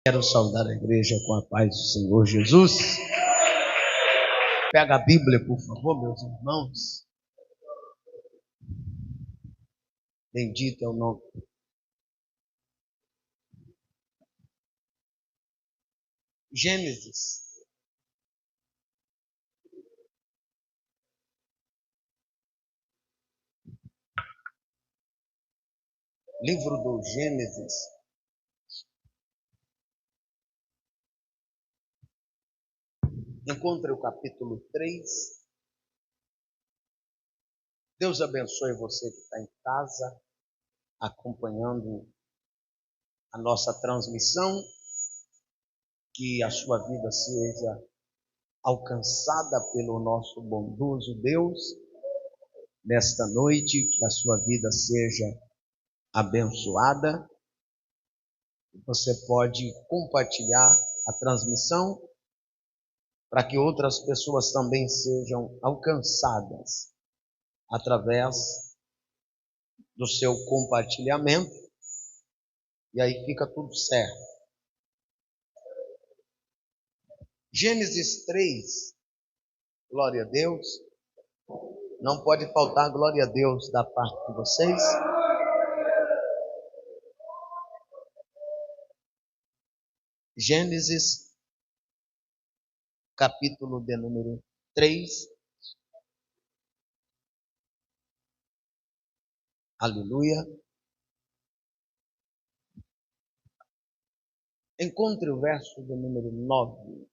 Quero saudar a igreja com a paz do Senhor Jesus. Pega a Bíblia, por favor, meus irmãos. Bendito é o nome. Gênesis. Livro do Gênesis. Encontre o capítulo 3. Deus abençoe você que está em casa, acompanhando a nossa transmissão. Que a sua vida seja alcançada pelo nosso bondoso Deus nesta noite, que a sua vida seja abençoada. Você pode compartilhar a transmissão para que outras pessoas também sejam alcançadas através do seu compartilhamento, e aí fica tudo certo. Gênesis 3, glória a Deus. Não pode faltar glória a Deus da parte de vocês. Gênesis, capítulo de número 3. Aleluia. Encontre o verso de número 9.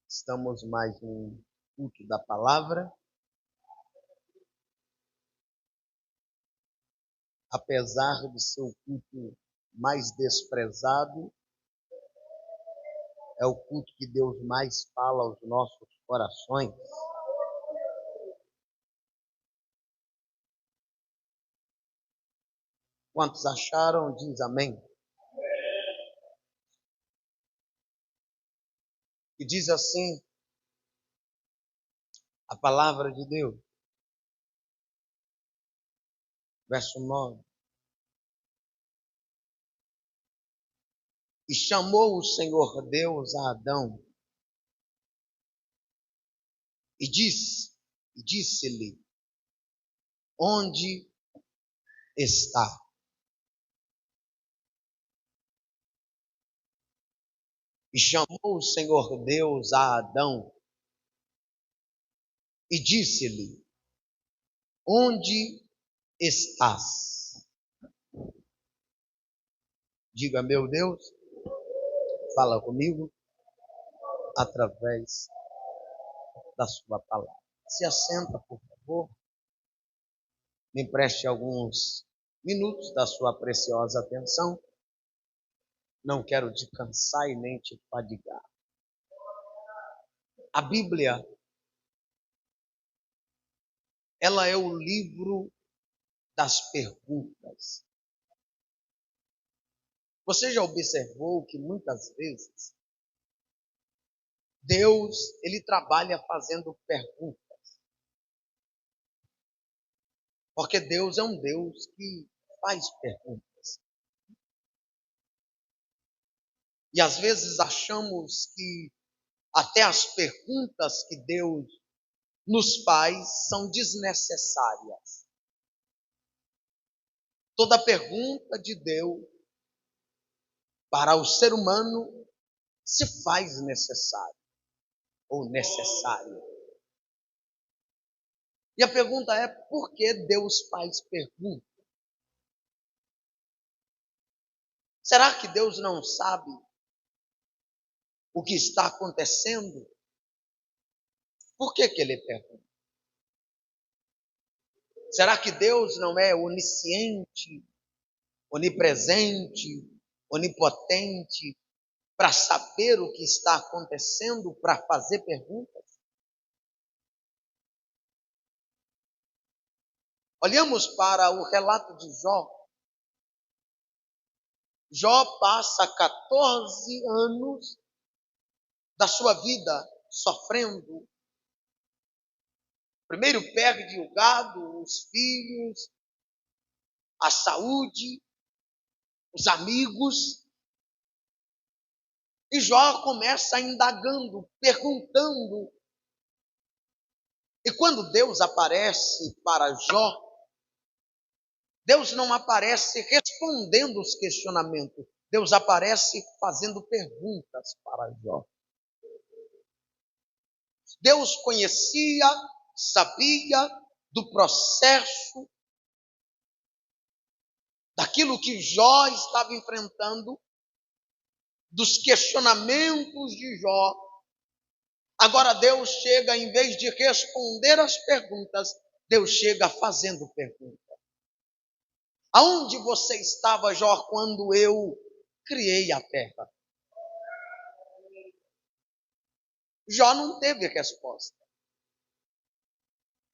Estamos mais no culto da palavra. Apesar de ser o culto mais desprezado, é o culto que Deus mais fala aos nossos corações. Quantos acharam, diz amém. E diz assim a palavra de Deus, verso 9. E chamou o Senhor Deus a Adão e disse-lhe, onde está? E chamou o Senhor Deus a Adão e disse-lhe, onde estás? Diga, meu Deus, fala comigo através da sua palavra. Se assenta, por favor. Me empreste alguns minutos da sua preciosa atenção. Não quero te cansar e nem te fadigar. A Bíblia, ela é o livro das perguntas. Você já observou que muitas vezes Deus, ele trabalha fazendo perguntas. Porque Deus é um Deus que faz perguntas. E às vezes achamos que até as perguntas que Deus nos faz são desnecessárias. Toda pergunta de Deus para o ser humano se faz necessário ou necessária. E a pergunta é, por que Deus faz perguntas? Será que Deus não sabe o que está acontecendo? Por que ele pergunta? Será que Deus não é onisciente, onipresente, onipotente, para saber o que está acontecendo, para fazer perguntas? Olhamos para o relato de Jó. Jó passa 14 anos da sua vida sofrendo, Primeiro perde o gado, os filhos, a saúde, os amigos. E Jó começa indagando, perguntando. E quando Deus aparece para Jó, Deus não aparece respondendo os questionamentos. Deus aparece fazendo perguntas para Jó. Deus conhecia, sabia do processo, daquilo que Jó estava enfrentando, dos questionamentos de Jó. Agora Deus chega, em vez de responder as perguntas, Deus chega fazendo perguntas. Aonde você estava, Jó, quando eu criei a terra? Jó não teve resposta.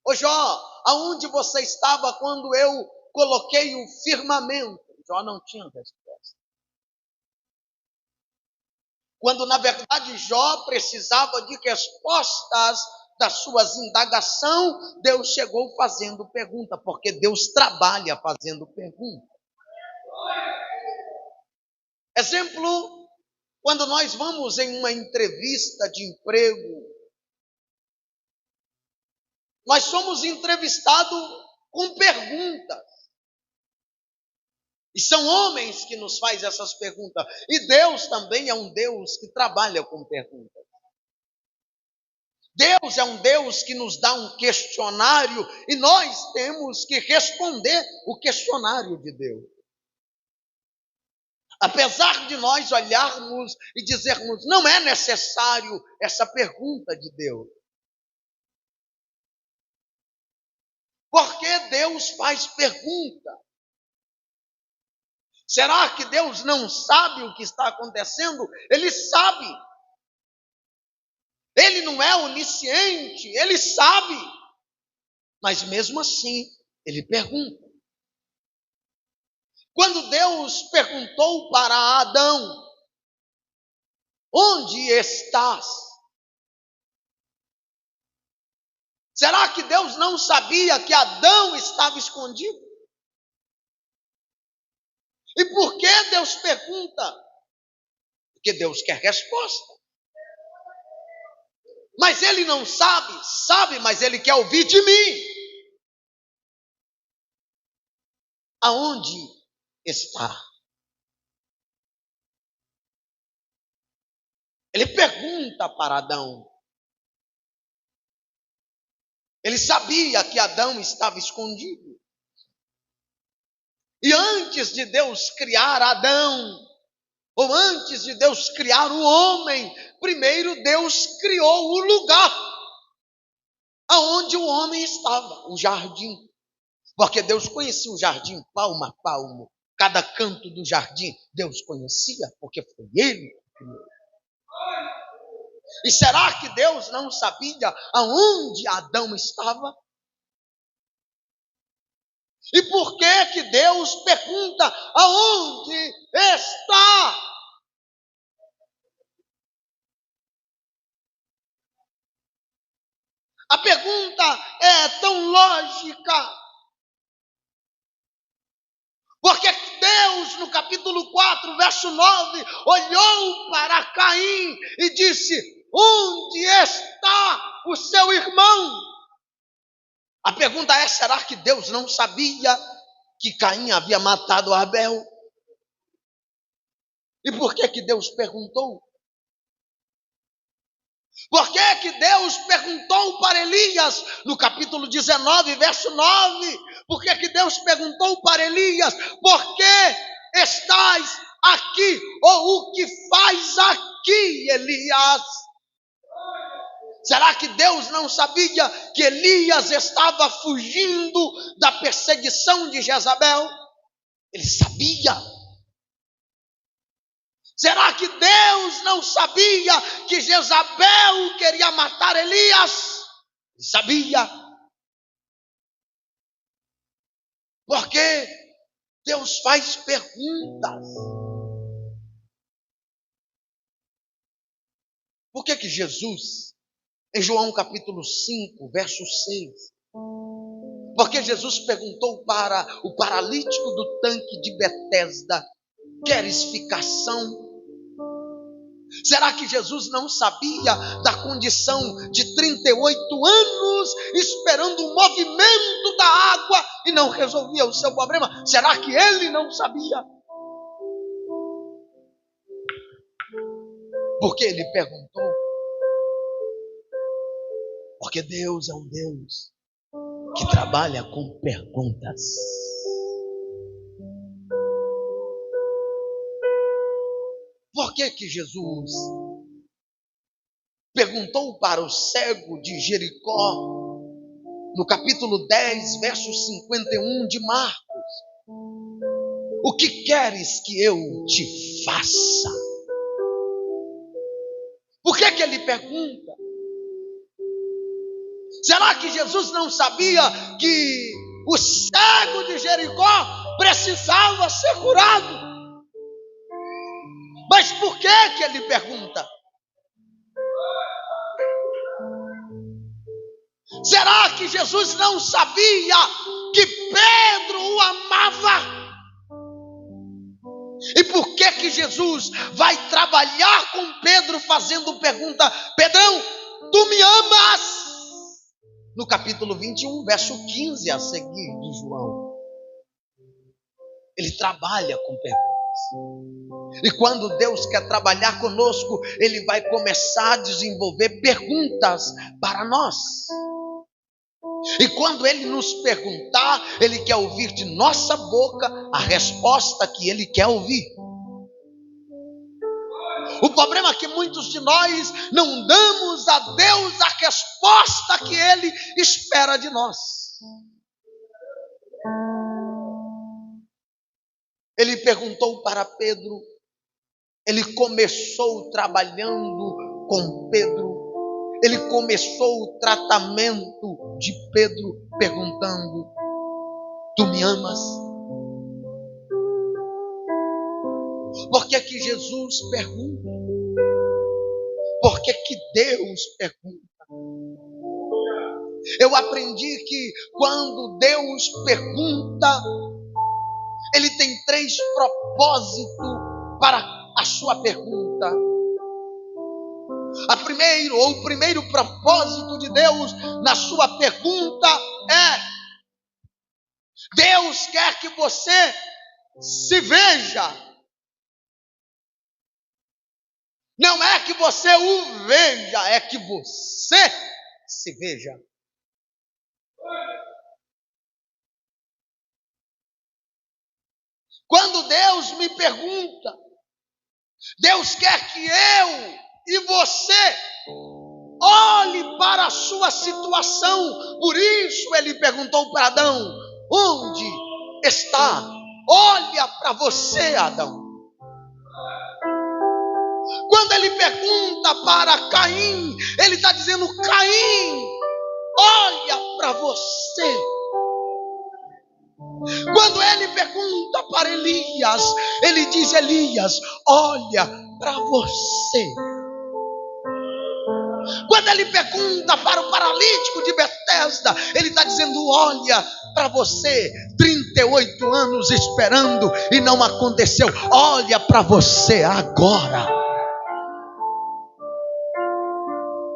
Ô Jó, aonde você estava quando eu coloquei o firmamento? Jó não tinha resposta. Quando na verdade Jó precisava de respostas das suas indagações, Deus chegou fazendo pergunta, porque Deus trabalha fazendo pergunta. Exemplo, quando nós vamos em uma entrevista de emprego, nós somos entrevistados com perguntas. E são homens que nos fazem essas perguntas. E Deus também é um Deus que trabalha com perguntas. Deus é um Deus que nos dá um questionário e nós temos que responder o questionário de Deus. Apesar de nós olharmos e dizermos, não é necessário essa pergunta de Deus. Porque Deus faz pergunta. Será que Deus não sabe o que está acontecendo? Ele sabe. Ele não é onisciente, ele sabe. Mas mesmo assim, ele pergunta. Quando Deus perguntou para Adão, onde estás? Será que Deus não sabia que Adão estava escondido? E por que Deus pergunta? Porque Deus quer resposta. Mas ele não sabe, mas ele quer ouvir de mim. Aonde está? Ele pergunta para Adão. Ele sabia que Adão estava escondido. E antes de Deus criar Adão, ou antes de Deus criar o homem, primeiro Deus criou o lugar aonde o homem estava, o jardim. Porque Deus conhecia o jardim palmo a palmo. Cada canto do jardim Deus conhecia, porque foi Ele que criou. E será que Deus não sabia aonde Adão estava? E por que Deus pergunta aonde está? A pergunta é tão lógica. Porque Deus, no capítulo 4, verso 9, olhou para Caim e disse, onde está o seu irmão? A pergunta é, será que Deus não sabia que Caim havia matado Abel? E por que Deus perguntou? Por que Deus perguntou para Elias, no capítulo 19, verso 9? Por que Deus perguntou para Elias, por que estás aqui? Ou o que faz aqui, Elias? Será que Deus não sabia que Elias estava fugindo da perseguição de Jezabel? Ele sabia. Será que Deus não sabia que Jezabel queria matar Elias? Ele sabia. Porque Deus faz perguntas. Por que Jesus, em João capítulo 5, verso 6, Porque Jesus perguntou para o paralítico do tanque de Betesda: queres ficar são? Será que Jesus não sabia da condição de 38 anos esperando o movimento da água e não resolvia o seu problema? Será que ele não sabia? Porque ele perguntou. Porque Deus é um Deus que trabalha com perguntas. Por que Jesus perguntou para o cego de Jericó, no capítulo 10, verso 51 de Marcos: o que queres que eu te faça? Por que ele pergunta? Será que Jesus não sabia que o cego de Jericó precisava ser curado? Mas por que ele pergunta? Será que Jesus não sabia que Pedro o amava? E por que Jesus vai trabalhar com Pedro fazendo pergunta: Pedrão, tu me amas? No capítulo 21, verso 15 a seguir de João. Ele trabalha com perguntas. E quando Deus quer trabalhar conosco, Ele vai começar a desenvolver perguntas para nós. E quando Ele nos perguntar, Ele quer ouvir de nossa boca a resposta que Ele quer ouvir. O problema é que muitos de nós não damos a Deus a resposta que Ele espera de nós. Ele perguntou para Pedro, ele começou trabalhando com Pedro, ele começou o tratamento de Pedro perguntando: tu me amas? Por que Jesus pergunta? Por que Deus pergunta? Eu aprendi que quando Deus pergunta, Ele tem 3 propósitos para a sua pergunta. O primeiro propósito de Deus na sua pergunta é: Deus quer que você se veja. Não é que você o veja, é que você se veja. Quando Deus me pergunta, Deus quer que eu e você olhe para a sua situação. Por isso Ele perguntou para Adão: onde está? Olha para você, Adão. Quando Ele pergunta para Caim, Ele está dizendo: Caim, olha para você. Quando Ele pergunta para Elias, Ele diz: Elias, olha para você. Quando Ele pergunta para o paralítico de Betesda, Ele está dizendo: olha para você, 38 anos esperando e não aconteceu, olha para você agora.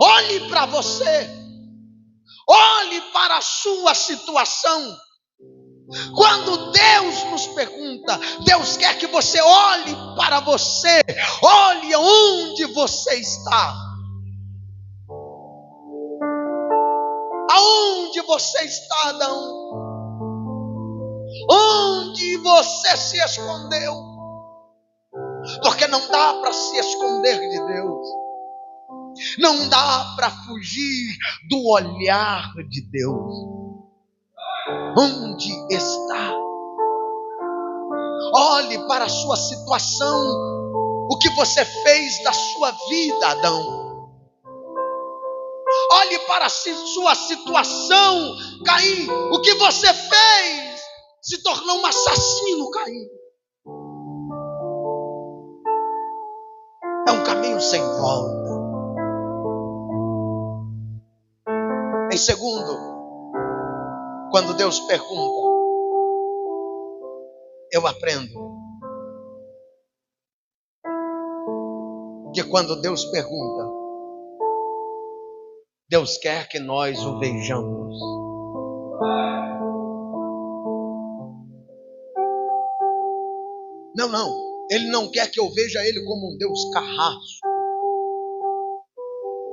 Olhe para você, olhe para a sua situação. Quando Deus nos pergunta, Deus quer que você olhe para você, olhe onde você está. Aonde você está, Adão? Onde você se escondeu? Porque não dá para se esconder de Deus. Não dá para fugir do olhar de Deus. Onde está? Olhe para a sua situação. O que você fez da sua vida, Adão? Olhe para a sua situação, Caim. O que você fez? Se tornou um assassino, Caim. É um caminho sem volta. Em segundo, Quando Deus pergunta, eu aprendo que quando Deus pergunta, Deus quer que nós o vejamos. Não. Ele não quer que eu veja Ele como um Deus carrasco.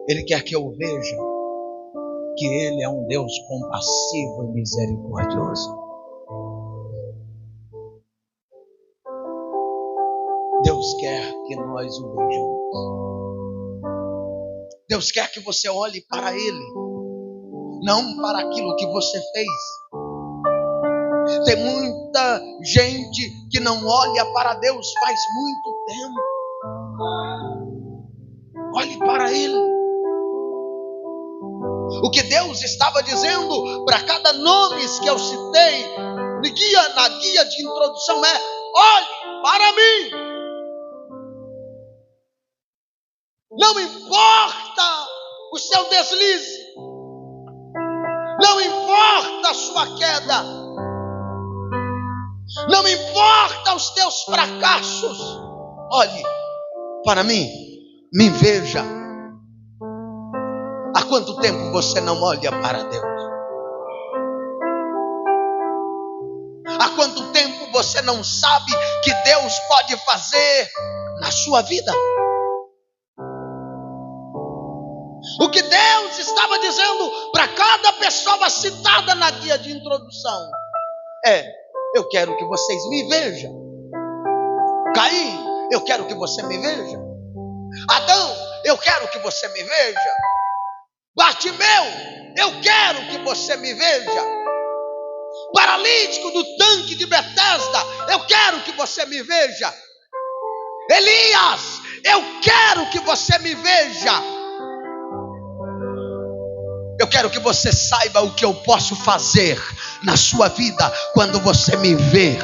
Ele quer que eu veja que Ele é um Deus compassivo e misericordioso. Deus quer que nós o vejamos. Deus quer que você olhe para Ele, não para aquilo que você fez. Tem muita gente que não olha para Deus faz muito tempo. Olhe para Ele. O que Deus estava dizendo para cada nome que eu citei na guia de introdução é: olhe para mim. Não importa o seu deslize, não importa a sua queda, não importa os teus fracassos, olhe para mim, me veja. Há quanto tempo você não olha para Deus? Há quanto tempo você não sabe que Deus pode fazer na sua vida? O que Deus estava dizendo para cada pessoa citada na guia de introdução é: eu quero que vocês me vejam. Caim, eu quero que você me veja. Adão, eu quero que você me veja. Bartimeu, eu quero que você me veja. Paralítico do tanque de Betesda, eu quero que você me veja. Elias, eu quero que você me veja. Eu quero que você saiba o que eu posso fazer na sua vida quando você me ver.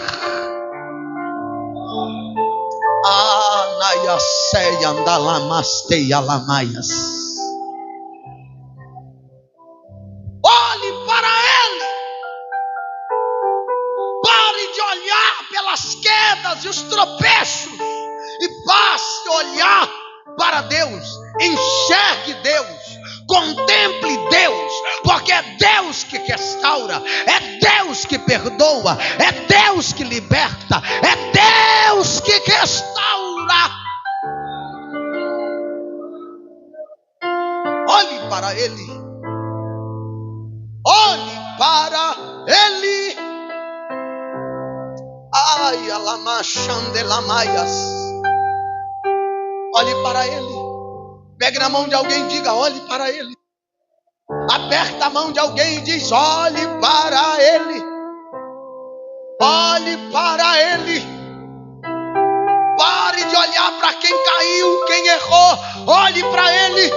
Olhe para Ele. Pare de olhar pelas quedas e os tropeços e passe a olhar para Deus. Enxergue Deus. Contemple Deus, porque é Deus que restaura, é Deus que perdoa, é Deus que liberta, é Deus que restaura. Olhe para Ele, olhe para Ele. Ai, alamachandelamaias. Olhe para Ele. Pegue na mão de alguém e diga: olhe para Ele. Aperta a mão de alguém e diz: olhe para Ele. Olhe para Ele. Pare de olhar para quem caiu, quem errou. Olhe para Ele.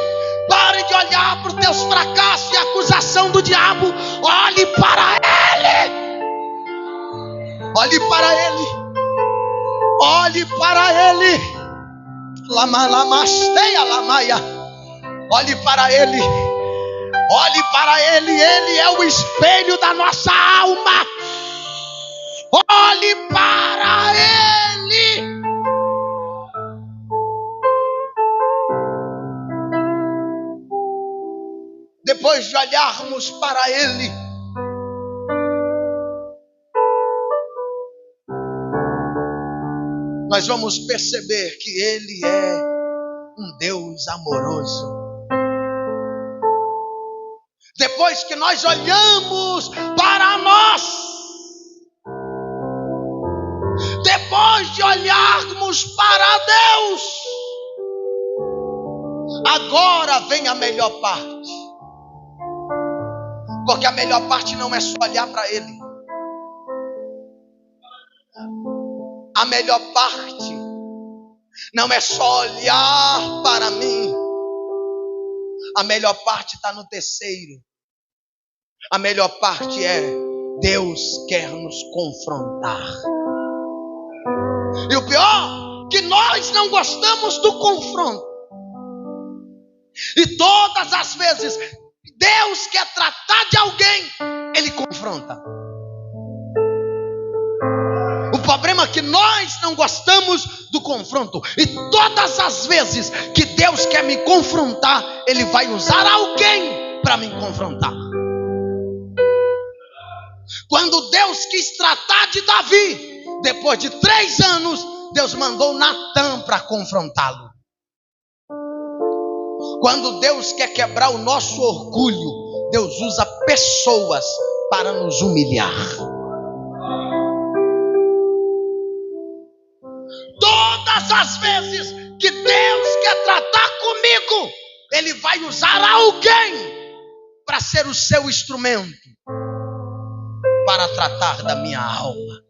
Pare de olhar para os teus fracassos e acusação do diabo. Olhe para Ele. Olhe para Ele. Olhe para Ele. Olhe para Ele. Olhe para Ele. Ele é o espelho da nossa alma. Olhe para Ele. Depois de olharmos para Ele, nós vamos perceber que Ele é um Deus amoroso. Depois que nós olhamos para nós, depois de olharmos para Deus, agora vem a melhor parte. Porque a melhor parte não é só olhar para Ele. A melhor parte não é só olhar para mim. A melhor parte está no terceiro. A melhor parte é: Deus quer nos confrontar. E o pior, que nós não gostamos do confronto. E todas as vezes Deus quer tratar de alguém, ele confronta. O problema é que nós não gostamos do confronto. E todas as vezes que Deus quer me confrontar, Ele vai usar alguém para me confrontar. Quando Deus quis tratar de Davi, depois de 3 anos, Deus mandou Natã para confrontá-lo. Quando Deus quer quebrar o nosso orgulho, Deus usa pessoas para nos humilhar. Todas as vezes que Deus quer tratar comigo, Ele vai usar alguém para ser o seu instrumento, para tratar da minha alma.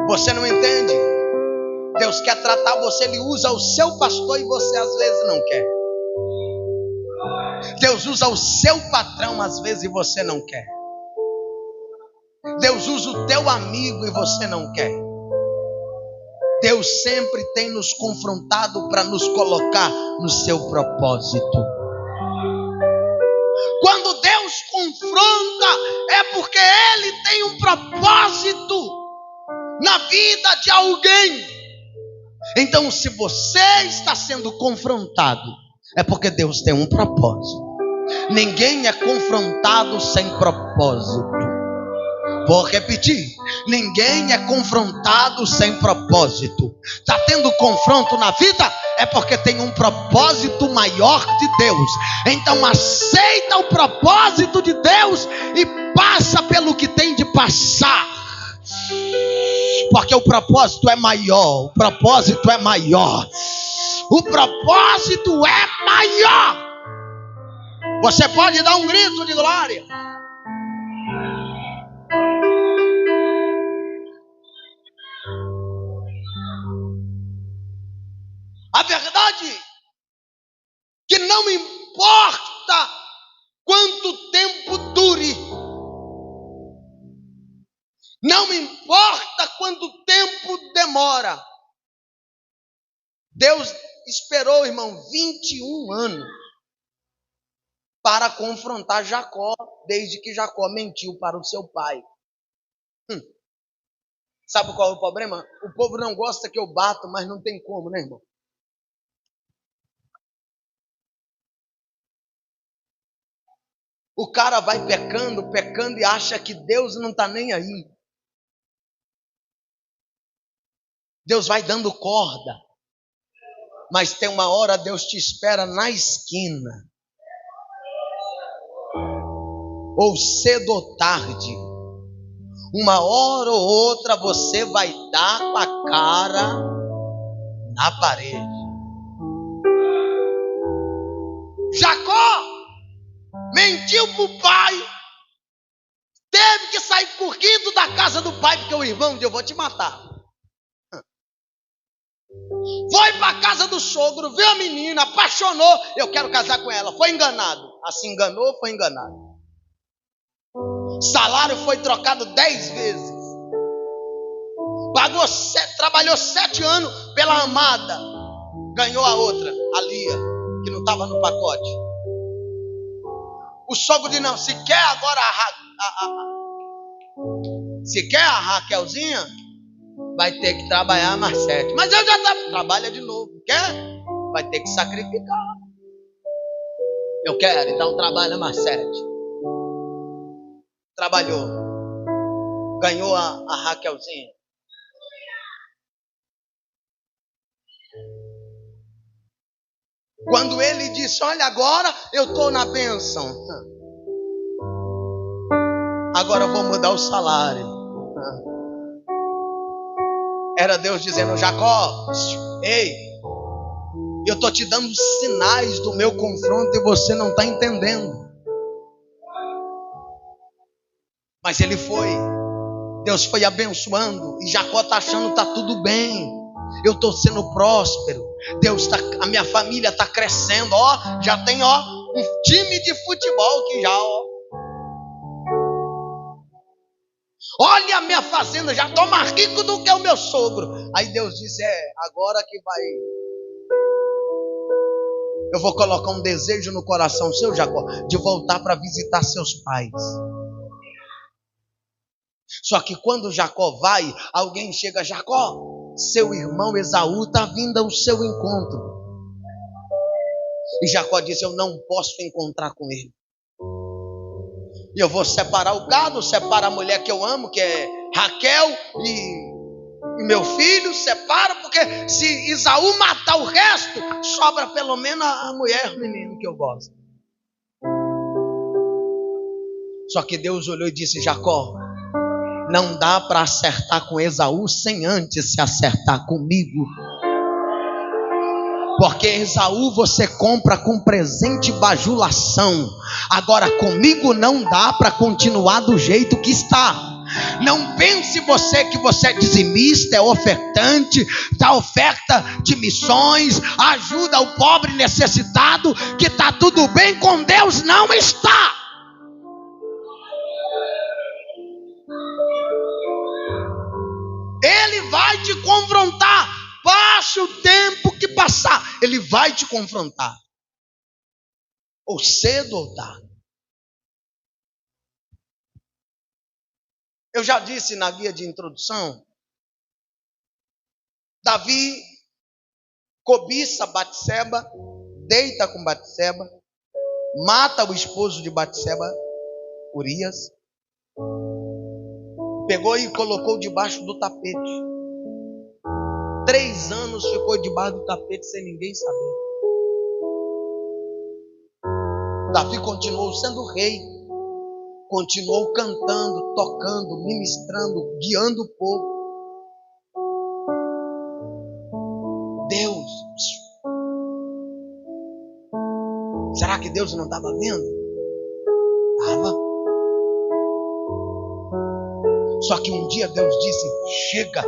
Você não entende? Deus quer tratar você, Ele usa o seu pastor e você às vezes não quer. Deus usa o seu patrão às vezes e você não quer. Deus usa o teu amigo e você não quer. Deus sempre tem nos confrontado para nos colocar no seu propósito. Quando Deus confronta, é porque Ele tem um propósito na vida de alguém. Então, se você está sendo confrontado, é porque Deus tem um propósito. Ninguém é confrontado sem propósito. Vou repetir: ninguém é confrontado sem propósito. Está tendo confronto na vida? É porque tem um propósito maior de Deus. Então aceita o propósito de Deus e passa pelo que tem de passar. Porque o propósito é maior. O propósito é maior. O propósito é maior. Você pode dar um grito de glória. A verdade que não importa quanto tempo dure, não importa quanto tempo demora. Deus esperou, irmão, 21 anos para confrontar Jacó, desde que Jacó mentiu para o seu pai. Sabe qual é o problema? O povo não gosta que eu bato, mas não tem como, né, irmão? O cara vai pecando, pecando e acha que Deus não está nem aí. Deus vai dando corda. Mas tem uma hora Deus te espera na esquina. Ou cedo ou tarde. Uma hora ou outra você vai dar com a cara na parede. Jacó mentiu para o pai, teve que sair correndo da casa do pai, porque o irmão disse: eu vou te matar. Foi para a casa do sogro, viu a menina, apaixonou, eu quero casar com ela. Foi enganado, assim enganou, foi enganado. Salário foi trocado 10 vezes. Pagou, trabalhou 7 anos pela amada, ganhou a outra, a Lia, que não estava no pacote. O sogro disse: não, se quer agora se quer a Raquelzinha, vai ter que trabalhar mais 7. Mas eu já trabalha de novo. Quer? Vai ter que sacrificar. Eu quero, então trabalha mais 7. Trabalhou. Ganhou a Raquelzinha. Quando ele disse: olha, agora eu estou na bênção. Agora eu vou mudar o salário. Era Deus dizendo: Jacó, ei, eu estou te dando sinais do meu confronto e você não está entendendo. Mas ele foi. Deus foi abençoando. E Jacó está achando que está tudo bem. Eu estou sendo próspero. Deus tá, a minha família está crescendo. Ó, já tem um time de futebol que já, olha a minha fazenda, já estou mais rico do que o meu sogro. Aí Deus disse: agora que vai. Eu vou colocar um desejo no coração seu, Jacó, de voltar para visitar seus pais. Só que quando Jacó vai, alguém chega: Jacó, seu irmão Esaú está vindo ao seu encontro. E Jacó disse: eu não posso encontrar com ele. E eu vou separar o gado, separa a mulher que eu amo, que é Raquel, e meu filho, separa, porque se Esaú matar o resto, sobra pelo menos a mulher, o menino que eu gosto. Só que Deus olhou e disse: Jacó, não dá para acertar com Esaú sem antes se acertar comigo. Porque Esaú você compra com presente e bajulação. Agora comigo não dá para continuar do jeito que está. Não pense você que você é dizimista, é ofertante, dá oferta de missões, ajuda o pobre necessitado, que está tudo bem com Deus. Não está. Ele vai te confrontar. Passe o tempo que passar, ele vai te confrontar. Ou cedo ou tarde. Eu já disse na guia de introdução, Davi cobiça Batseba, deita com Batseba, mata o esposo de Batseba, Urias, pegou e colocou debaixo do tapete. 3 anos ficou debaixo do tapete sem ninguém saber. Davi continuou sendo rei, continuou cantando, tocando, ministrando, guiando o povo. Deus, será que Deus não estava vendo? Estava. Só que um dia Deus disse: chega,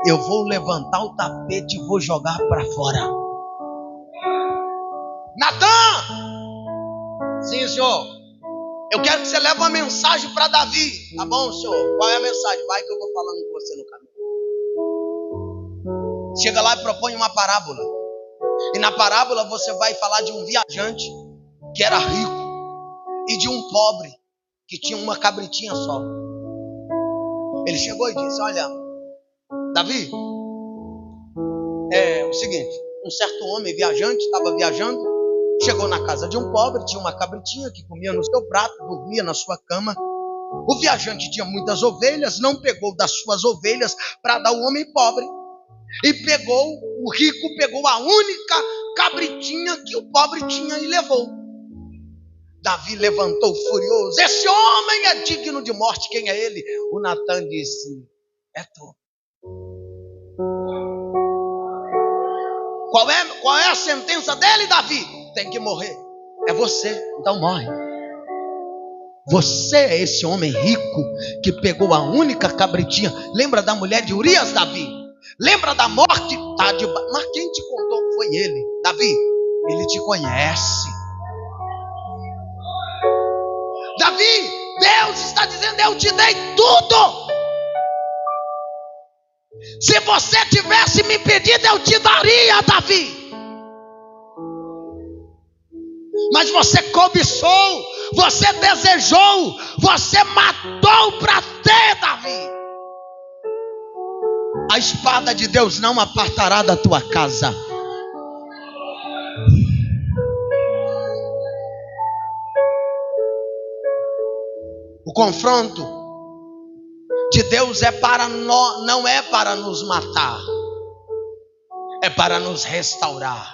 eu vou levantar o tapete e vou jogar para fora. Natan! Sim, senhor. Eu quero que você leve uma mensagem para Davi. Tá bom, senhor? Qual é a mensagem? Vai que eu vou falando com você no caminho. Chega lá e propõe uma parábola. E na parábola você vai falar de um viajante que era rico e de um pobre que tinha uma cabritinha só. Ele chegou e disse: olha, Davi, é o seguinte, um certo homem viajante estava viajando, chegou na casa de um pobre, tinha uma cabritinha que comia no seu prato, dormia na sua cama. O viajante tinha muitas ovelhas, não pegou das suas ovelhas para dar ao homem pobre. E pegou, o rico pegou a única cabritinha que o pobre tinha e levou. Davi levantou furioso: esse homem é digno de morte, quem é ele? O Natan disse: é tu. Qual é a sentença dele, Davi? Tem que morrer. É você, então morre. Você é esse homem rico que pegou a única cabritinha. Lembra da mulher de Urias, Davi? Lembra da morte? Mas quem te contou foi ele. Davi, ele te conhece. Davi, Deus está dizendo: eu te dei tudo. Se você tivesse me pedido, eu te daria, Davi. Mas você cobiçou, você desejou, você matou para ter, Davi. A espada de Deus não apartará da tua casa. O confronto de Deus é para nós, não é para nos matar, é para nos restaurar.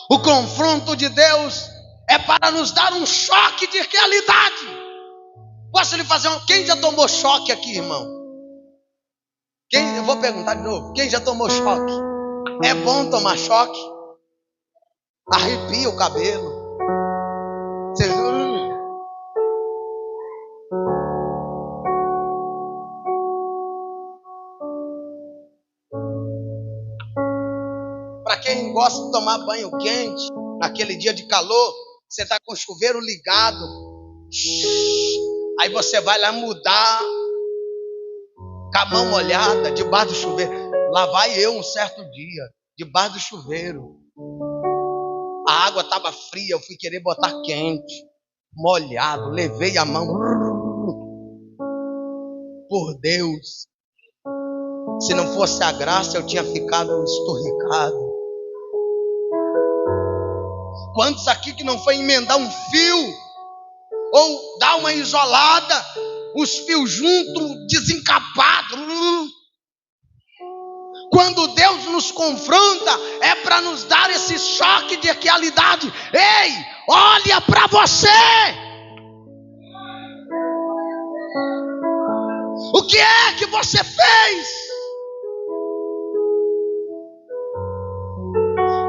O confronto de Deus é para nos dar um choque de realidade. Posso lhe fazer quem já tomou choque aqui, irmão? Eu vou perguntar de novo. Quem já tomou choque? É bom tomar choque? Arrepia o cabelo. Você viu? Para quem gosta de tomar banho quente, naquele dia de calor, você está com o chuveiro ligado, aí você vai lá mudar com a mão molhada, debaixo do chuveiro. Lá vai eu um certo dia, debaixo do chuveiro. A água estava fria, eu fui querer botar quente, molhado, levei a mão. Por Deus, se não fosse a graça, eu tinha ficado esturricado. Quantos aqui que não foi emendar um fio, ou dar uma isolada, os fios juntos, desencapados? Quando Deus nos confronta, é para nos dar esse choque de realidade. Ei, olha para você! O que é que você fez?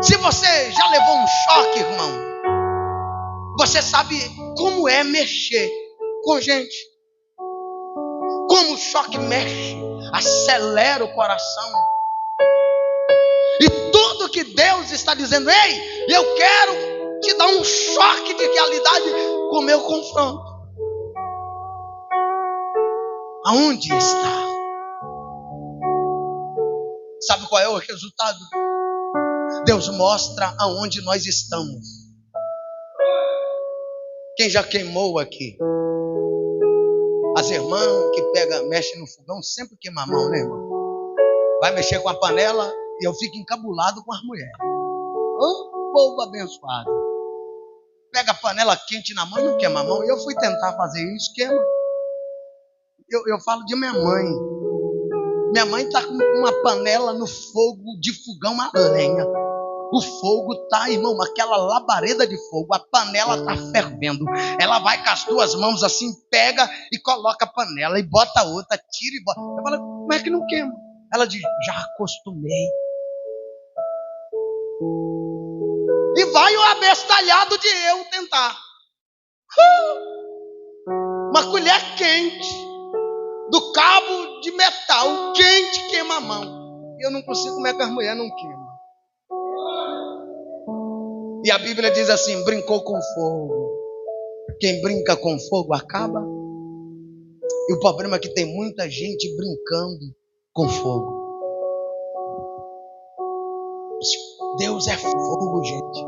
Se você já levou um choque, irmão, você sabe como é mexer com gente. Como o choque mexe, acelera o coração. E tudo que Deus está dizendo, ei, eu quero te dar um choque de realidade com o meu confronto. Aonde está? Sabe qual é o resultado? Deus mostra aonde nós estamos. Quem já queimou aqui? As irmãs que mexem no fogão sempre queimam a mão, né, irmão? Vai mexer com a panela e eu fico encabulado com as mulheres. Ô, povo abençoado. Pega a panela quente na mão e não queima a mão. E eu fui tentar fazer isso, queima. Eu falo de minha mãe. Minha mãe está com uma panela no fogo de fogão a lenha. O fogo tá, irmão, aquela labareda de fogo, a panela tá fervendo. Ela vai com as duas mãos assim, pega e coloca a panela e bota outra, tira e bota. Eu falo, como é que não queima? Ela diz, já acostumei. E vai o abestalhado de eu tentar. Uma colher quente, do cabo de metal, quente, queima a mão. E eu não consigo, como é que as mulheres não queimam? E a Bíblia diz assim, brincou com fogo. Quem brinca com fogo acaba. E o problema é que tem muita gente brincando com fogo. Deus é fogo, gente.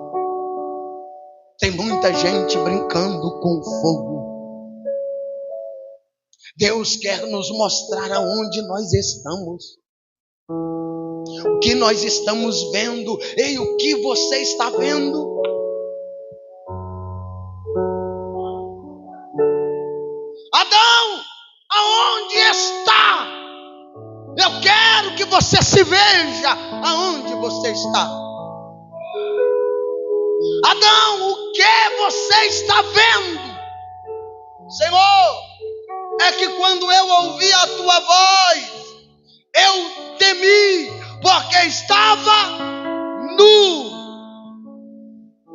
Tem muita gente brincando com fogo. Deus quer nos mostrar aonde nós estamos. O que nós estamos vendo? Ei, o que você está vendo? Adão, aonde está? Eu quero que você se veja aonde você está. Adão, o que você está vendo? Senhor, é que quando eu ouvi a tua voz, eu temi, porque estava nu.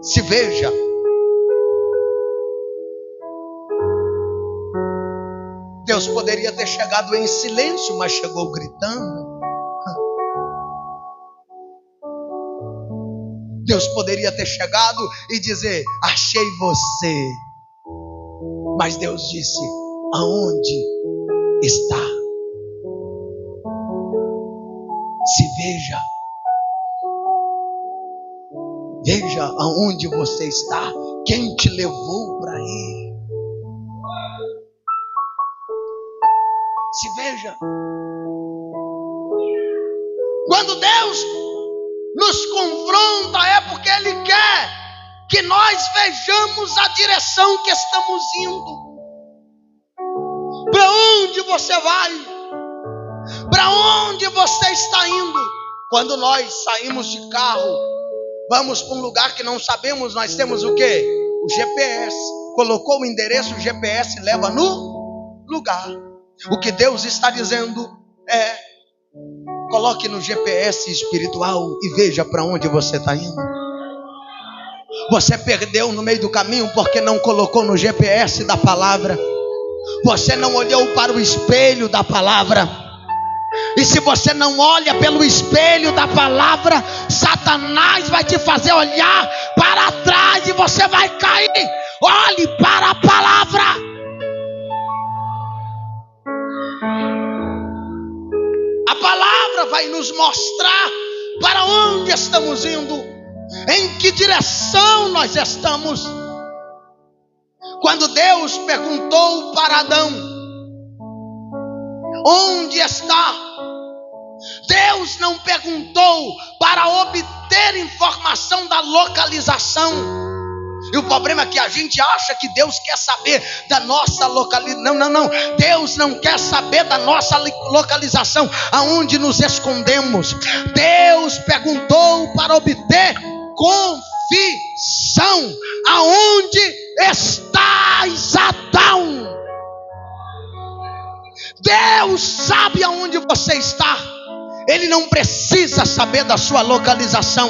Se veja. Deus poderia ter chegado em silêncio, mas chegou gritando. Deus poderia ter chegado e dizer, achei você. Mas Deus disse, aonde está? Se veja. Veja aonde você está. Quem te levou para aí? Se veja. Quando Deus nos confronta é porque Ele quer que nós vejamos a direção que estamos indo. Para onde você vai? Para onde você está indo? Quando nós saímos de carro, vamos para um lugar que não sabemos, nós temos o quê? O GPS. Colocou o endereço, o GPS leva no lugar. O que Deus está dizendo é, coloque no GPS espiritual e veja para onde você está indo. Você perdeu no meio do caminho porque não colocou no GPS da palavra. Você não olhou para o espelho da palavra. E se você não olha pelo espelho da palavra, Satanás vai te fazer olhar para trás e você vai cair. Olhe para a palavra. A palavra vai nos mostrar para onde estamos indo. Em que direção nós estamos? Quando Deus perguntou para Adão: onde está? Deus não perguntou para obter informação da localização. E o problema é que a gente acha que Deus quer saber da nossa localização. Não. Deus não quer saber da nossa localização, aonde nos escondemos. Deus perguntou para obter confissão. Aonde estás, Adão? Deus sabe aonde você está. Ele não precisa saber da sua localização.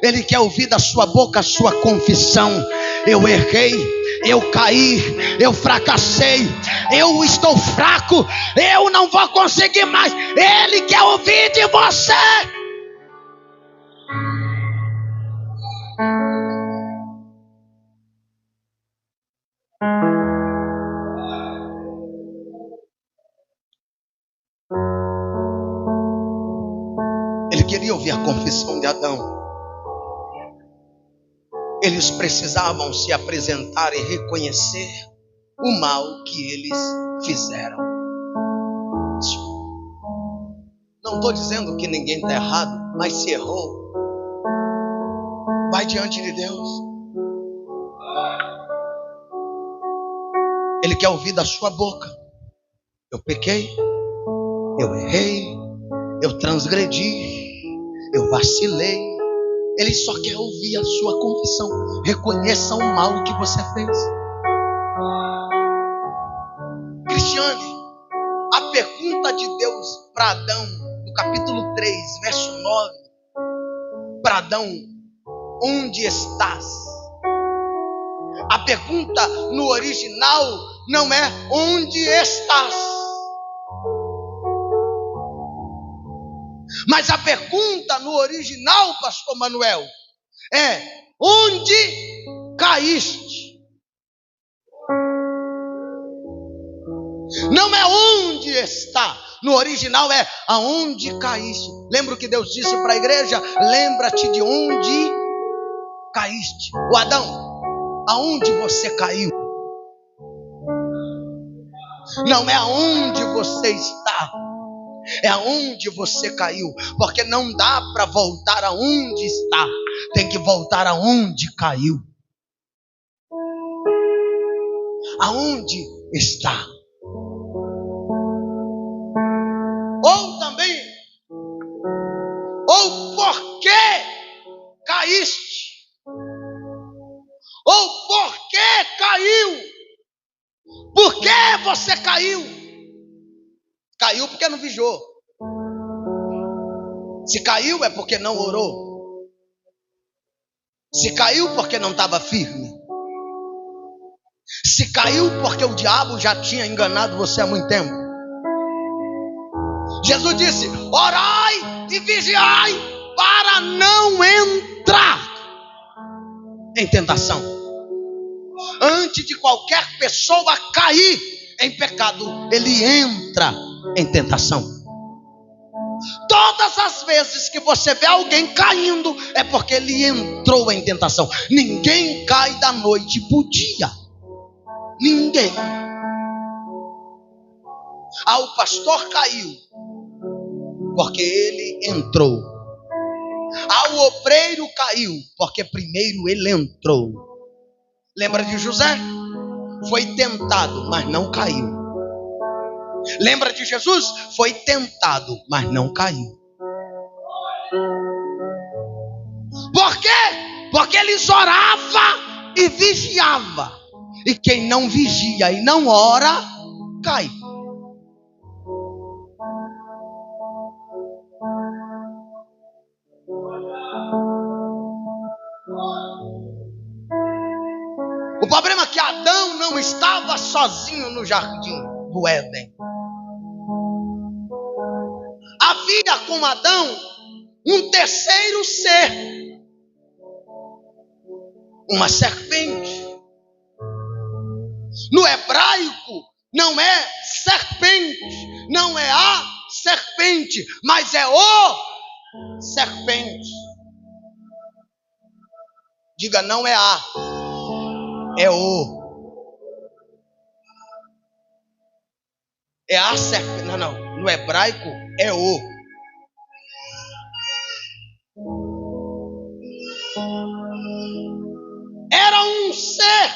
Ele quer ouvir da sua boca a sua confissão. Eu errei, eu caí, eu fracassei, eu estou fraco, eu não vou conseguir mais. Ele quer ouvir de você. Ele queria ouvir a confissão de Adão. Eles precisavam se apresentar e reconhecer o mal que eles fizeram. Não estou dizendo que ninguém está errado, mas se errou, vai diante de Deus. Ele quer ouvir da sua boca: eu pequei, eu errei, eu transgredi, eu vacilei. Ele só quer ouvir a sua confissão. Reconheça o mal que você fez. Cristiane, a pergunta de Deus para Adão, no capítulo 3, verso 9, para Adão: onde estás? A pergunta no original não é onde estás, mas a pergunta no original, pastor Manuel, é: onde caíste? Não é onde está. No original é aonde caíste. Lembra o que Deus disse para a igreja? Lembra-te de onde caíste. O Adão, aonde você caiu? Não é aonde você está, é aonde você caiu. Porque não dá para voltar aonde está, tem que voltar aonde caiu. Aonde está? Ou também, ou por que caíste? Ou por que caiu? Por que você caiu? Caiu porque não vigiou. Se caiu é porque não orou. Se caiu porque não estava firme. Se caiu porque o diabo já tinha enganado você há muito tempo. Jesus disse: orai e vigiai para não entrar em tentação. Antes de qualquer pessoa cair em pecado, ele entra em tentação. Todas as vezes que você vê alguém caindo, é porque ele entrou em tentação. Ninguém cai da noite para o dia. Ninguém. O pastor caiu porque ele entrou. O obreiro caiu porque primeiro ele entrou. Lembra de José? Foi tentado, mas não caiu. Lembra de Jesus? Foi tentado, mas não caiu. Por quê? Porque eles oravam e vigiavam. E quem não vigia e não ora, cai. O problema é que Adão não estava sozinho no jardim do Éden. Havia com Adão um terceiro ser, uma serpente. No hebraico não é serpente, não é a serpente, mas é o serpente. Diga, não é a, é o. É a serpente. Não. No hebraico é o. Era um ser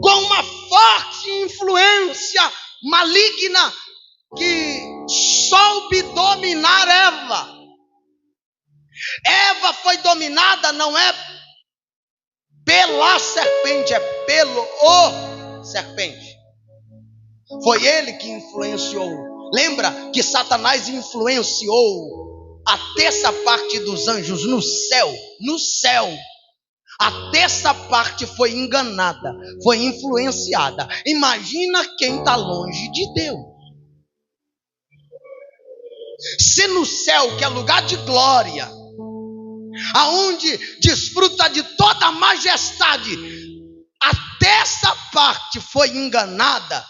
com uma forte influência maligna que soube dominar Eva. Eva foi dominada não é pela serpente, é pelo o serpente. Foi ele que influenciou. Lembra que Satanás influenciou a terça parte dos anjos no céu. No céu. A terça parte foi enganada, foi influenciada. Imagina quem está longe de Deus. Se no céu, que é lugar de glória, aonde desfruta de toda a majestade, a terça parte foi enganada,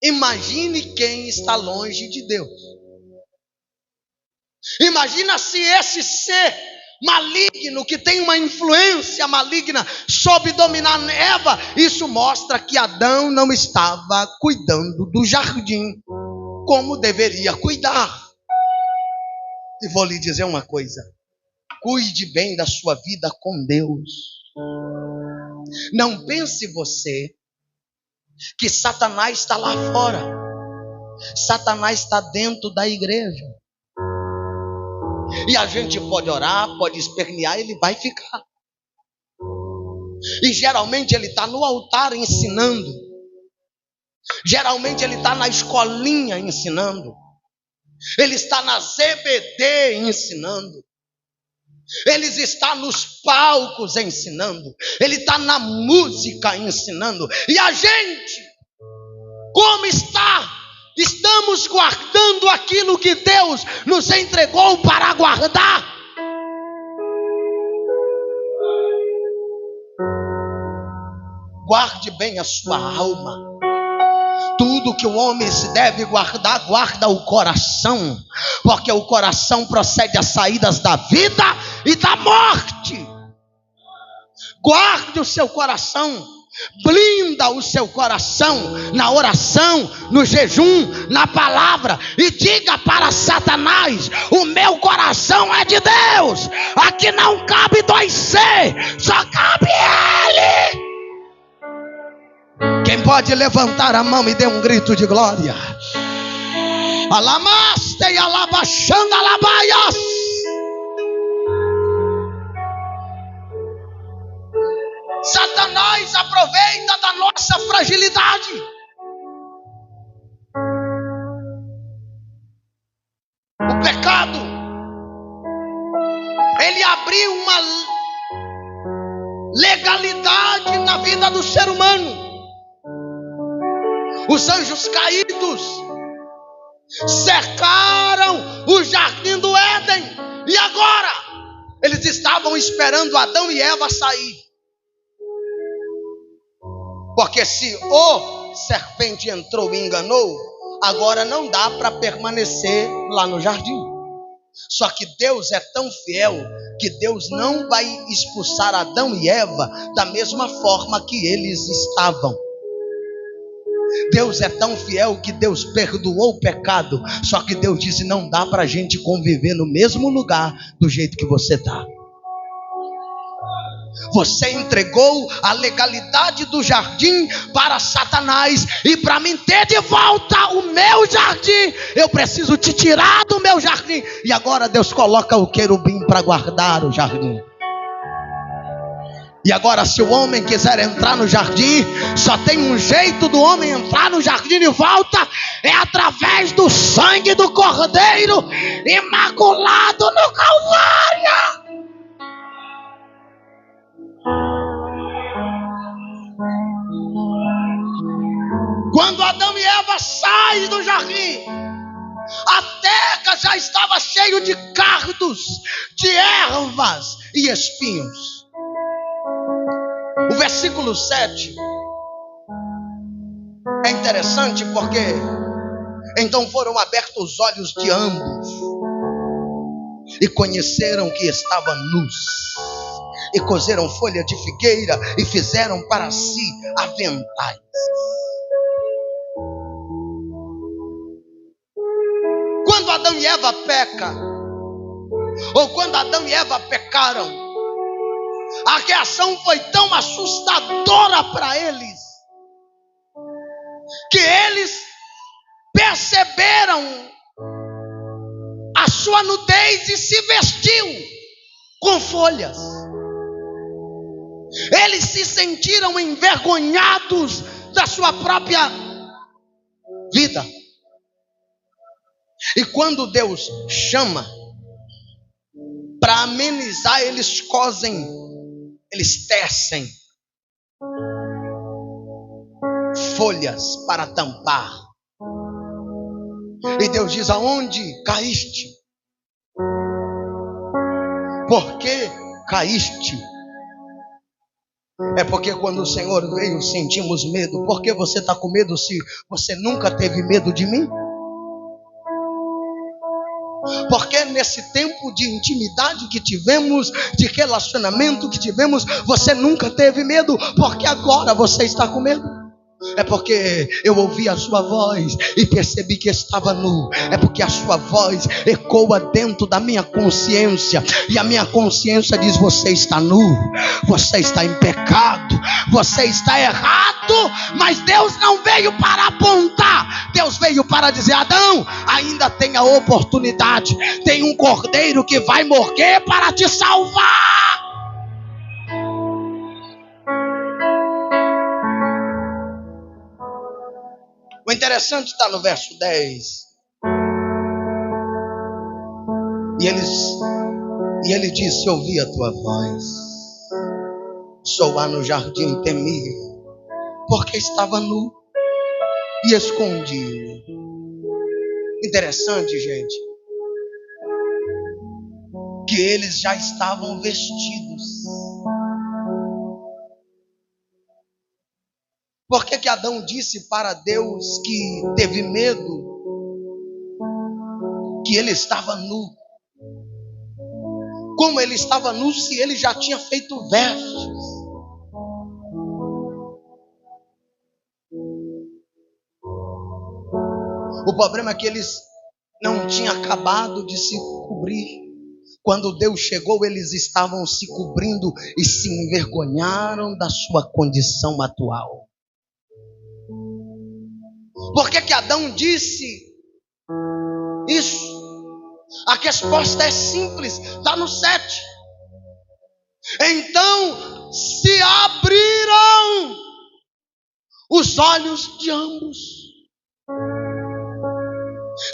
imagine quem está longe de Deus. Imagina se esse ser maligno, que tem uma influência maligna, soube dominar Eva. Isso mostra que Adão não estava cuidando do jardim como deveria cuidar. E vou lhe dizer uma coisa: cuide bem da sua vida com Deus. Não pense você que Satanás está lá fora. Satanás está dentro da igreja. E a gente pode orar, pode espernear, ele vai ficar. E geralmente ele está no altar ensinando. Geralmente ele está na escolinha ensinando. Ele está na ZBD ensinando. Ele está nos palcos ensinando. Ele está na música ensinando. E a gente, como está? Estamos guardando aquilo que Deus nos entregou para guardar. Guarde bem a sua alma. Tudo que o homem se deve guardar, guarda o coração, porque o coração procede às saídas da vida e da morte. Guarde o seu coração, blinda o seu coração na oração, no jejum, na palavra, e diga para Satanás: o meu coração é de Deus, aqui não cabe 2C, só cabe Ele. Quem pode levantar a mão e dar um grito de glória? Alamaste e alabachando alabaias. Satanás aproveita da nossa fragilidade. O pecado, ele abriu uma legalidade na vida do ser humano. Os anjos caídos cercaram o jardim do Éden. E agora? Eles estavam esperando Adão e Eva sair. Porque se o serpente entrou e enganou, agora não dá para permanecer lá no jardim. Só que Deus é tão fiel que Deus não vai expulsar Adão e Eva da mesma forma que eles estavam. Deus é tão fiel que Deus perdoou o pecado. Só que Deus disse: não dá para a gente conviver no mesmo lugar do jeito que você está. Você entregou a legalidade do jardim para Satanás. E para mim ter de volta o meu jardim, eu preciso te tirar do meu jardim. E agora Deus coloca o querubim para guardar o jardim. E agora, se o homem quiser entrar no jardim, só tem um jeito do homem entrar no jardim de volta: é através do sangue do Cordeiro imaculado no Calvário. Quando Adão e Eva saem do jardim, a terra já estava cheia de cardos, de ervas e espinhos. O versículo 7 é interessante porque então foram abertos os olhos de ambos e conheceram que estavam nus, e cozeram folha de figueira e fizeram para si aventais. Quando Adão e Eva pecam, ou quando Adão e Eva pecaram, a reação foi tão assustadora para eles, que eles perceberam a sua nudez e se vestiu com folhas. Eles se sentiram envergonhados da sua própria vida. E quando Deus chama para amenizar, eles cosem, eles tecem folhas para tampar. E Deus diz: aonde caíste? Por que caíste? É porque quando o Senhor veio, sentimos medo. Por que você está com medo se você nunca teve medo de mim? Porque nesse tempo de intimidade que tivemos, de relacionamento que tivemos, você nunca teve medo. Porque agora você está com medo? É porque eu ouvi a sua voz e percebi que estava nu. É porque a sua voz ecoa dentro da minha consciência, e a minha consciência diz: você está nu, você está em pecado, você está errado. Mas Deus não veio para apontar, Deus veio para dizer: Adão, ainda tem a oportunidade, tem um cordeiro que vai morrer para te salvar. O interessante está no verso 10. E ele disse: ouvi a tua voz, sou lá no jardim, temi, porque estava nu e escondi. Interessante, gente, que eles já estavam vestidos. Por que Adão disse para Deus que teve medo? Que ele estava nu. Como ele estava nu se ele já tinha feito vestes? O problema é que eles não tinham acabado de se cobrir. Quando Deus chegou, eles estavam se cobrindo e se envergonharam da sua condição atual. Por que Adão disse isso? A resposta é simples, está no 7. Então se abriram os olhos de ambos.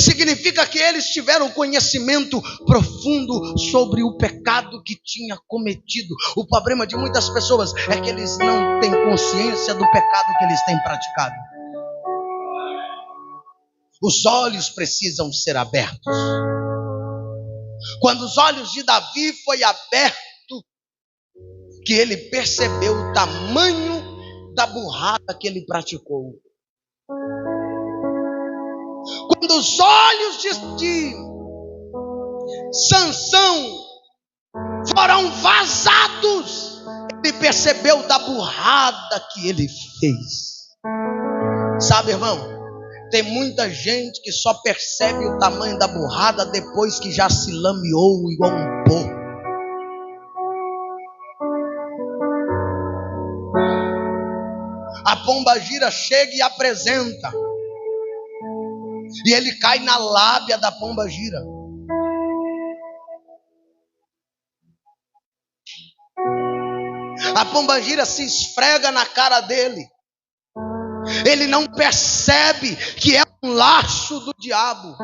Significa que eles tiveram conhecimento profundo sobre o pecado que tinha cometido. O problema de muitas pessoas é que eles não têm consciência do pecado que eles têm praticado. Os olhos precisam ser abertos. Quando os olhos de Davi foi aberto, que ele percebeu o tamanho da burrada que ele praticou. Quando os olhos de Sansão foram vazados, ele percebeu da burrada que ele fez. Sabe, irmão? Tem muita gente que só percebe o tamanho da burrada depois que já se lameou igual um porco. A pombagira chega e apresenta, e ele cai na lábia da pombagira. A pombagira se esfrega na cara dele. Ele não percebe que é um laço do diabo.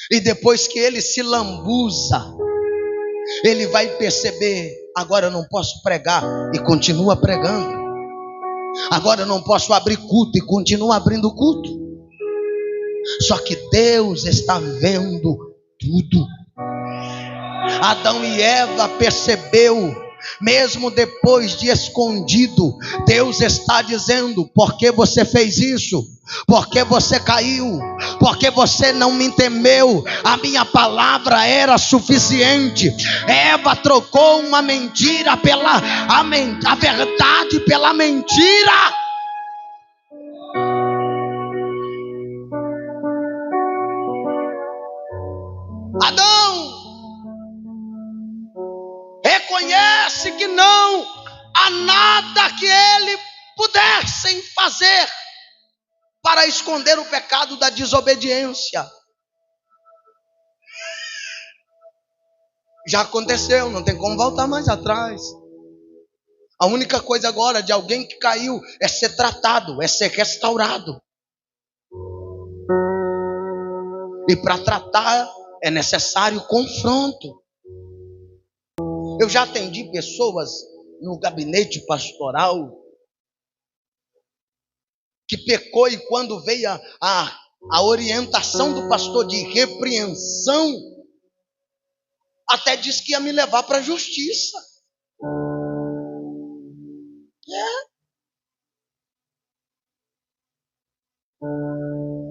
E depois que ele se lambuza, ele vai perceber: agora eu não posso pregar, e continua pregando. Agora eu não posso abrir culto, e continua abrindo culto. Só que Deus está vendo tudo. Adão e Eva percebeu mesmo depois de escondido, Deus está dizendo: por que você fez isso? Por que você caiu? Porque você não me temeu. A minha palavra era suficiente. Eva trocou uma mentira a verdade pela mentira. Adão reconhece que não há nada que ele pudesse fazer para esconder o pecado da desobediência. Já aconteceu, não tem como voltar mais atrás. A única coisa agora de alguém que caiu é ser tratado, é ser restaurado. E para tratar é necessário confronto. Eu já atendi pessoas no gabinete pastoral que pecou, e quando veio a orientação do pastor de repreensão, até disse que ia me levar para a justiça.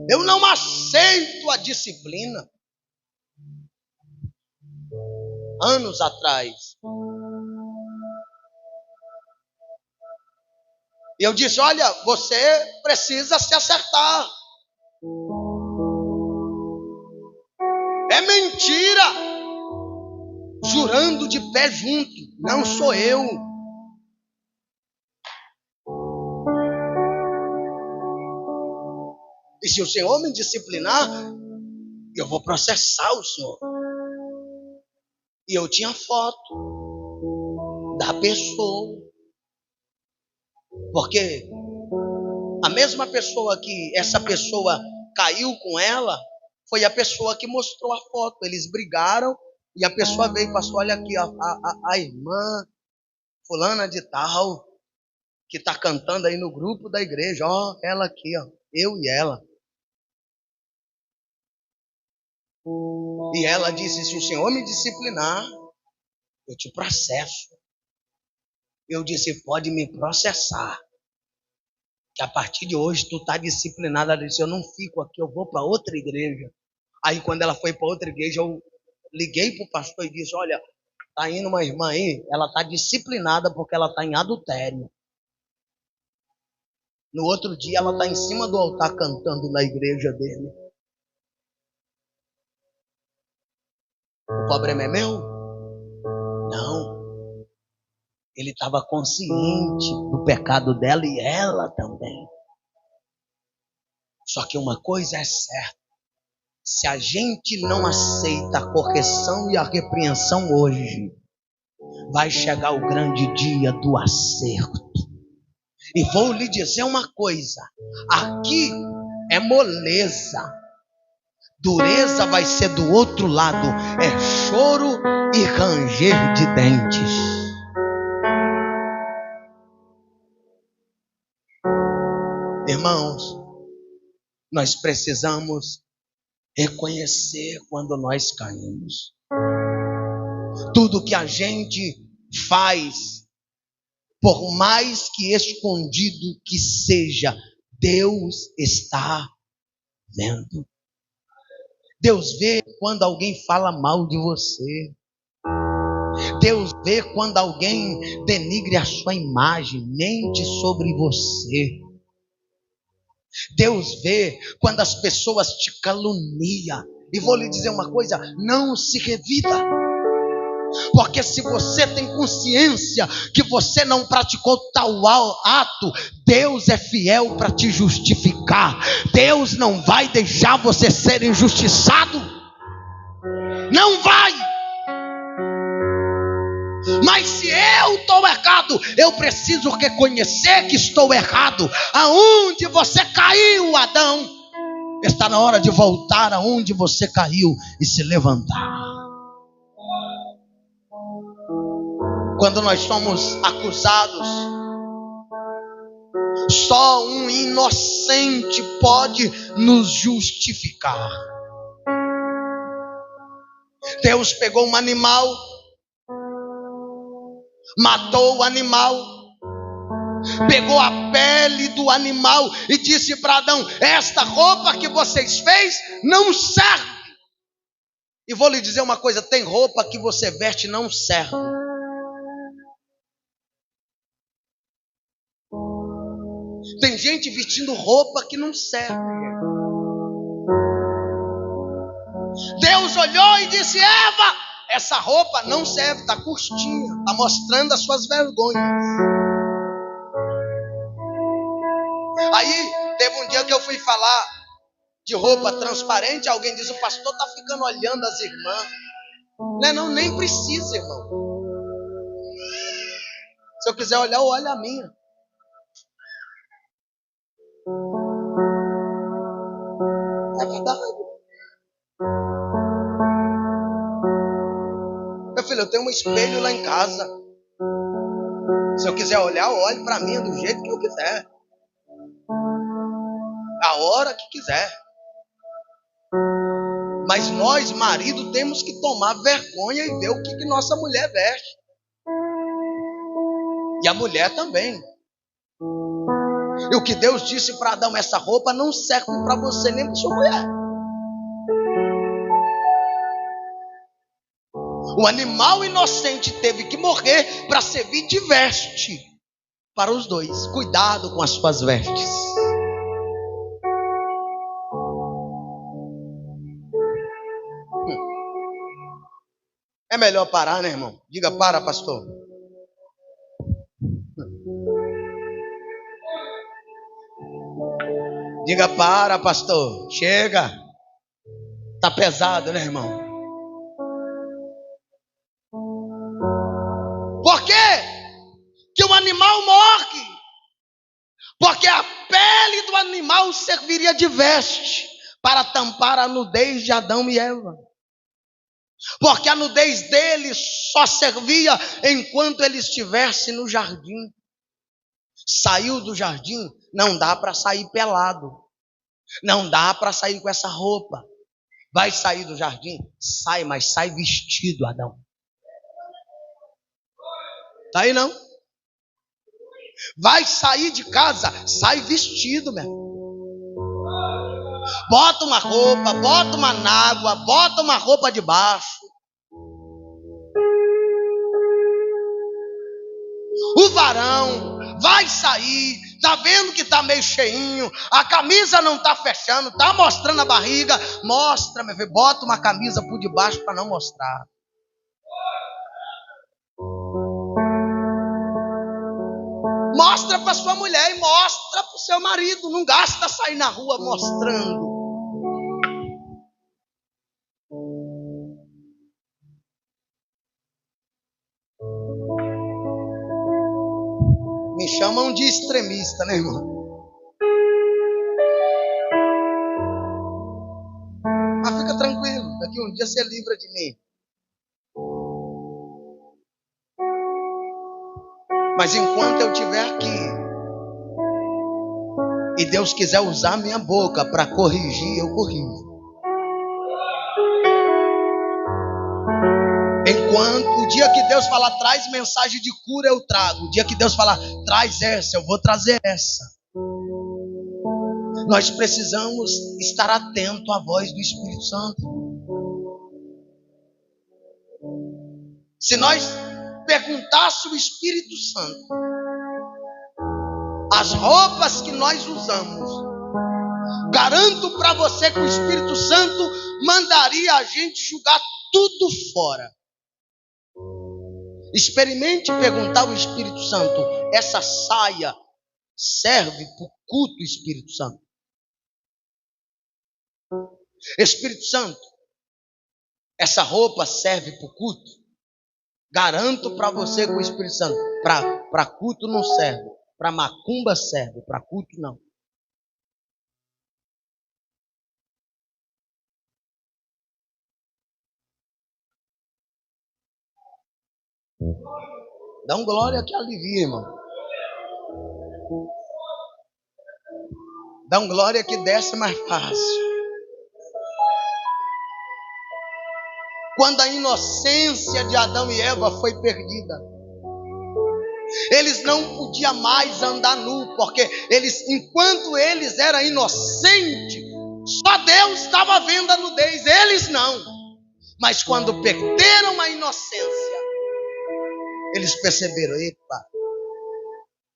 Eu não aceito a disciplina. Anos atrás, eu disse: olha, você precisa se acertar. É mentira. Jurando de pé junto: não sou eu. E se o senhor me disciplinar, eu vou processar o senhor. E eu tinha foto da pessoa. Porque a mesma pessoa que essa pessoa caiu com ela, foi a pessoa que mostrou a foto. Eles brigaram e a pessoa veio e passou: olha aqui, a irmã fulana de tal, que está cantando aí no grupo da igreja, ó, ela aqui, ó, eu e ela. E ela disse: se o senhor me disciplinar, eu te processo. Eu disse: pode me processar, que a partir de hoje tu está disciplinada. Ela disse: eu não fico aqui, eu vou para outra igreja. Aí quando ela foi para outra igreja, eu liguei para o pastor e disse: olha, está indo uma irmã aí, ela está disciplinada porque ela está em adultério. No outro dia ela está em cima do altar cantando na igreja dele. O problema é meu? Não. Ele estava consciente do pecado dela e ela também. Só que uma coisa é certa: se a gente não aceita a correção e a repreensão hoje, vai chegar o grande dia do acerto. E vou lhe dizer uma coisa: aqui é moleza, dureza vai ser do outro lado, é choro e ranger de dentes. Irmãos, nós precisamos reconhecer quando nós caímos. Tudo que a gente faz, por mais que escondido que seja, Deus está vendo. Deus vê quando alguém fala mal de você. Deus vê quando alguém denigre a sua imagem, mente sobre você. Deus vê quando as pessoas te caluniam. E vou lhe dizer uma coisa: não se revida. Porque se você tem consciência que você não praticou tal ato, Deus é fiel para te justificar. Deus não vai deixar você ser injustiçado. Não vai. Mas se eu estou errado, eu preciso reconhecer que estou errado. Aonde você caiu, Adão, está na hora de voltar aonde você caiu e se levantar. Quando nós somos acusados, só um inocente pode nos justificar. Deus pegou um animal, matou o animal, pegou a pele do animal e disse para Adão: esta roupa que vocês fez não serve. E vou lhe dizer uma coisa: tem roupa que você veste e não serve. Tem gente vestindo roupa que não serve. Deus olhou e disse: Eva, essa roupa não serve, está curtinha, está mostrando as suas vergonhas. Aí, teve um dia que eu fui falar de roupa transparente, alguém disse: o pastor está ficando olhando as irmãs. Não, nem precisa, irmão. Se eu quiser olhar, eu olho a minha. É verdade. Meu filho, eu tenho um espelho lá em casa. Se eu quiser olhar, eu olho para mim do jeito que eu quiser. A hora que quiser. Mas nós, marido, temos que tomar vergonha e ver o que nossa mulher veste. E a mulher também. E o que Deus disse para Adão: essa roupa não serve para você nem para sua mulher. O animal inocente teve que morrer para servir de veste para os dois. Cuidado com as suas vestes. É melhor parar, né, irmão? Diga: para, pastor. Diga: para, pastor. Chega. Tá pesado, né, irmão? Por quê que o animal morre? Porque a pele do animal serviria de veste para tampar a nudez de Adão e Eva. Porque a nudez dele só servia enquanto ele estivesse no jardim. Saiu do jardim, não dá para sair pelado. Não dá para sair com essa roupa. Vai sair do jardim? Sai, mas sai vestido, Adão. Tá aí não? Vai sair de casa, sai vestido, meu. Bota uma roupa, bota uma nágua, bota uma roupa de baixo. O varão vai sair, tá vendo que tá meio cheinho, a camisa não tá fechando, tá mostrando a barriga, mostra, meu filho, bota uma camisa por debaixo para não mostrar. Mostra para sua mulher e mostra para o seu marido. Não gasta sair na rua mostrando. Me chamam de extremista, né, irmão? Mas fica tranquilo, daqui um dia você livra de mim. Mas enquanto eu estiver aqui e Deus quiser usar minha boca para corrigir, eu corrijo. Enquanto o dia que Deus falar traz mensagem de cura, eu trago. O dia que Deus falar traz essa, eu vou trazer essa. Nós precisamos estar atento à voz do Espírito Santo. Se nós perguntasse o Espírito Santo as roupas que nós usamos, garanto para você que o Espírito Santo mandaria a gente jogar tudo fora. Experimente perguntar ao Espírito Santo: essa saia serve para o culto, Espírito Santo? Espírito Santo, essa roupa serve para o culto? Garanto para você que o Espírito Santo, para culto não serve, para macumba serve, para culto não. Dá um glória que alivia, irmão. Dá um glória que desce mais fácil. Quando a inocência de Adão e Eva foi perdida, Eles não podiam mais andar nu, porque enquanto eles eram inocentes, só Deus estava vendo a nudez, eles não. Mas quando perderam a inocência, eles perceberam: epa,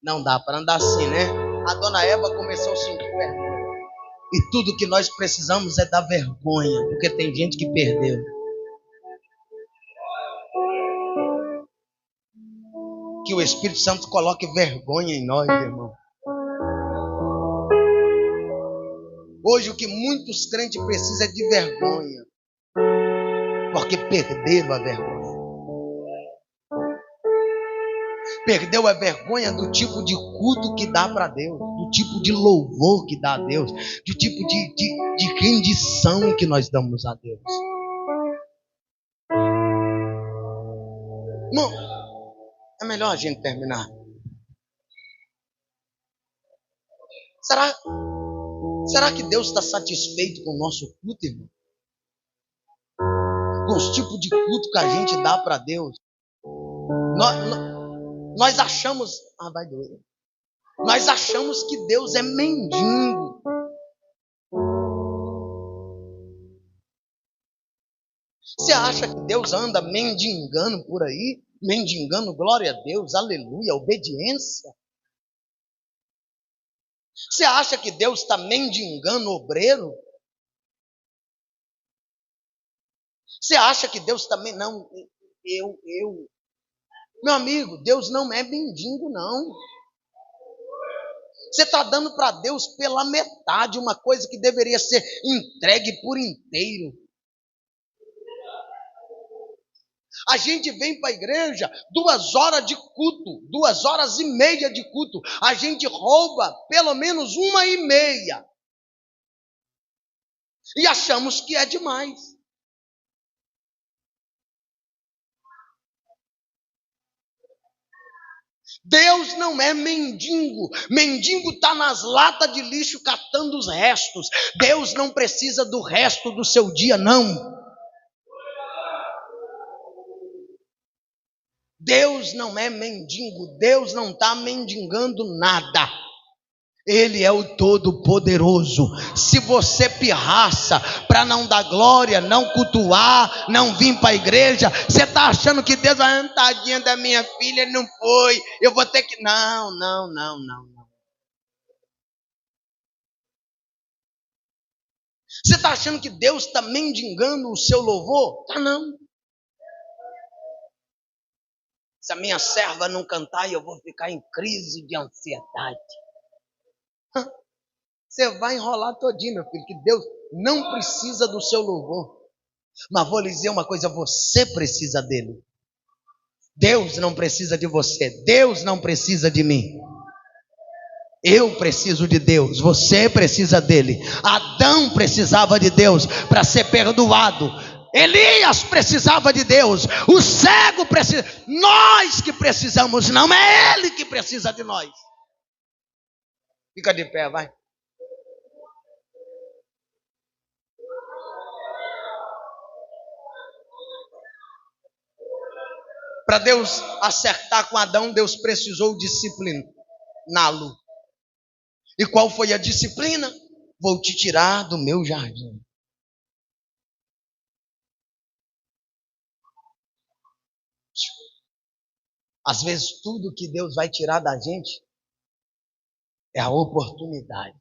não dá para andar assim, né? A dona Eva começou a sentir vergonha. E tudo que nós precisamos é da vergonha, porque tem gente que perdeu. Que o Espírito Santo coloque vergonha em nós, irmão. Hoje o que muitos crentes precisam é de vergonha, porque perderam a vergonha. Perdeu a vergonha do tipo de culto que dá para Deus, do tipo de louvor que dá a Deus, do tipo de rendição que nós damos a Deus. Irmão, é melhor a gente terminar. Será que Deus está satisfeito com o nosso culto, irmão? Com os tipos de culto que a gente dá para Deus? Nós achamos... vai doer. Nós achamos que Deus é mendigo. Você acha que Deus anda mendigando por aí? Mendigando glória a Deus, aleluia, obediência? Você acha que Deus está mendigando obreiro? Você acha que Deus também... Não, meu amigo, Deus não é mendigo, não. Você está dando para Deus pela metade uma coisa que deveria ser entregue por inteiro. A gente vem para a igreja 2 horas de culto, 2h30 de culto. A gente rouba pelo menos 1h30. E achamos que é demais. Deus não é mendigo. Mendigo está nas latas de lixo catando os restos. Deus não precisa do resto do seu dia, não. Deus não é mendigo. Deus não está mendigando nada. Ele é o Todo-Poderoso. Se você pirraça para não dar glória, não cultuar, não vir para a igreja, você está achando que Deus vai... tadinha da minha filha, não foi, eu vou ter que... Não. Você está achando que Deus está mendigando o seu louvor? Tá não. Se a minha serva não cantar, eu vou ficar em crise de ansiedade. Você vai enrolar todinho, meu filho, que Deus não precisa do seu louvor. Mas vou lhe dizer uma coisa, você precisa dele. Deus não precisa de você, Deus não precisa de mim. Eu preciso de Deus, você precisa dele. Adão precisava de Deus para ser perdoado. Elias precisava de Deus. O cego precisa. Nós que precisamos, não é ele que precisa de nós. Fica de pé, vai. Para Deus acertar com Adão, Deus precisou discipliná-lo. E qual foi a disciplina? Vou te tirar do meu jardim. Às vezes tudo que Deus vai tirar da gente é a oportunidade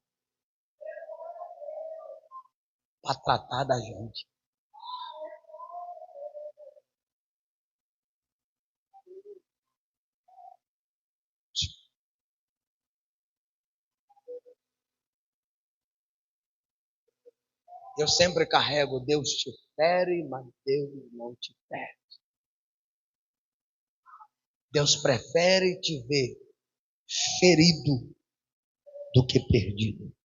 para tratar da gente. Eu sempre carrego: Deus te fere, mas Deus não te perde. Deus prefere te ver ferido do que perdido.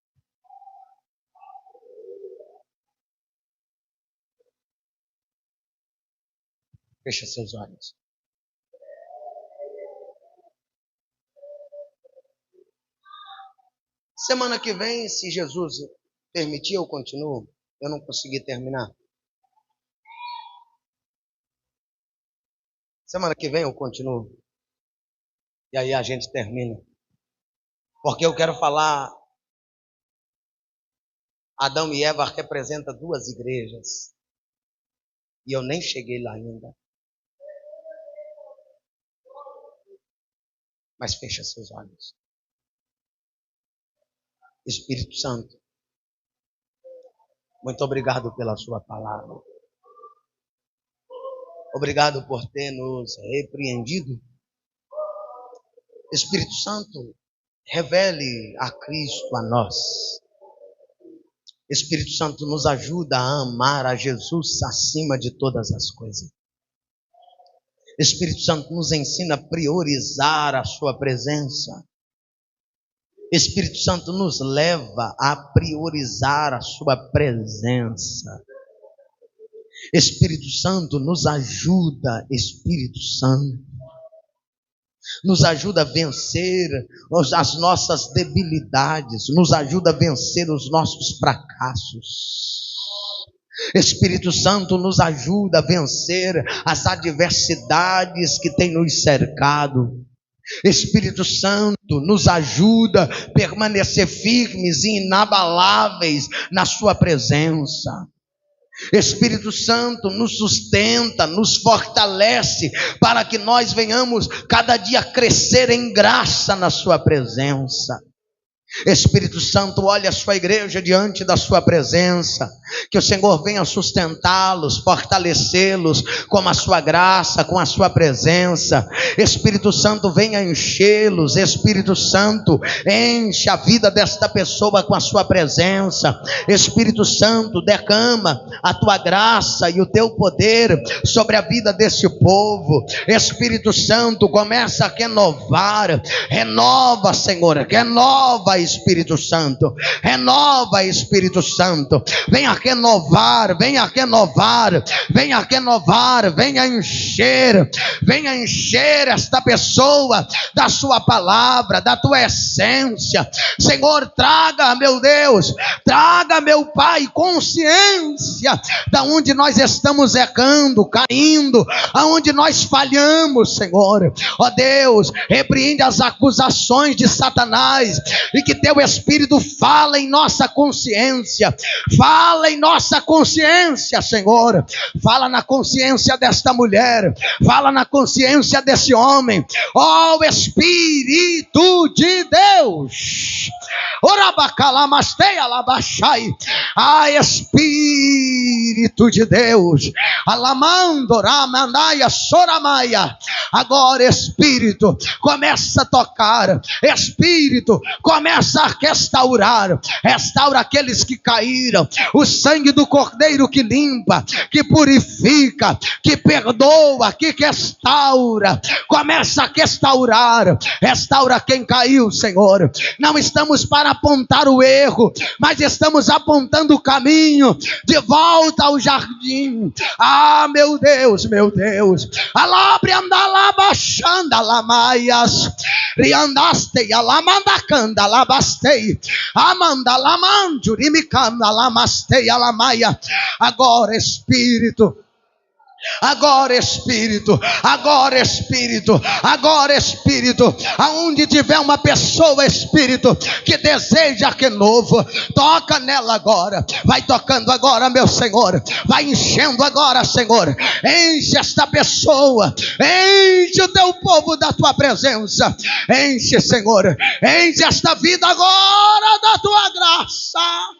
Fecha seus olhos. Semana que vem, se Jesus permitir, eu continuo. Eu não consegui terminar. Semana que vem eu continuo. E aí a gente termina. Porque eu quero falar, Adão e Eva representam duas igrejas. E eu nem cheguei lá ainda. Mas fecha seus olhos. Espírito Santo, muito obrigado pela sua palavra. Obrigado por ter nos repreendido. Espírito Santo, revele a Cristo a nós. Espírito Santo, nos ajuda a amar a Jesus acima de todas as coisas. Espírito Santo, nos ensina a priorizar a sua presença. Espírito Santo, nos leva a priorizar a sua presença. Espírito Santo, nos ajuda, Espírito Santo. Nos ajuda a vencer as nossas debilidades, nos ajuda a vencer os nossos fracassos. Espírito Santo, nos ajuda a vencer as adversidades que têm nos cercado. Espírito Santo, nos ajuda a permanecer firmes e inabaláveis na sua presença. Espírito Santo, nos sustenta, nos fortalece, para que nós venhamos cada dia crescer em graça na sua presença. Espírito Santo, olha a sua igreja diante da sua presença, que o Senhor venha sustentá-los, fortalecê-los com a sua graça, com a sua presença. Espírito Santo, venha enchê-los. Espírito Santo, enche a vida desta pessoa com a sua presença. Espírito Santo, derrama a tua graça e o teu poder sobre a vida desse povo. Espírito Santo, começa a renovar, renova, Senhor, renova, Espírito Santo, renova, Espírito Santo, venha renovar, venha renovar, venha renovar, venha encher esta pessoa da sua palavra, da tua essência. Senhor, traga, meu Deus, traga, meu Pai, consciência da onde nós estamos errando, caindo, aonde nós falhamos, Senhor. Ó Deus, repreende as acusações de Satanás e que teu Espírito fala em nossa consciência, fala em nossa consciência, Senhor, fala na consciência desta mulher, fala na consciência desse homem, ó Espírito de Deus, ah, Espírito de Deus, agora Espírito, começa a tocar, Espírito, começa a restaurar, restaura aqueles que caíram, o sangue do Cordeiro que limpa, que purifica, que perdoa, que restaura, começa a restaurar, restaura quem caiu, Senhor. Não estamos para apontar o erro, mas estamos apontando o caminho de volta ao jardim. Ah, meu Deus, meu Deus, alabre andalabachanda lamaias, riandaste alamandacanda labastei, amanda lamanjurimicanda lamastei alamaia. Agora Espírito, agora Espírito, agora Espírito, agora Espírito, aonde tiver uma pessoa, Espírito, que deseja renovo, toca nela agora, vai tocando agora, meu Senhor, vai enchendo agora, Senhor, enche esta pessoa, enche o teu povo da tua presença, enche, Senhor, enche esta vida agora da tua graça.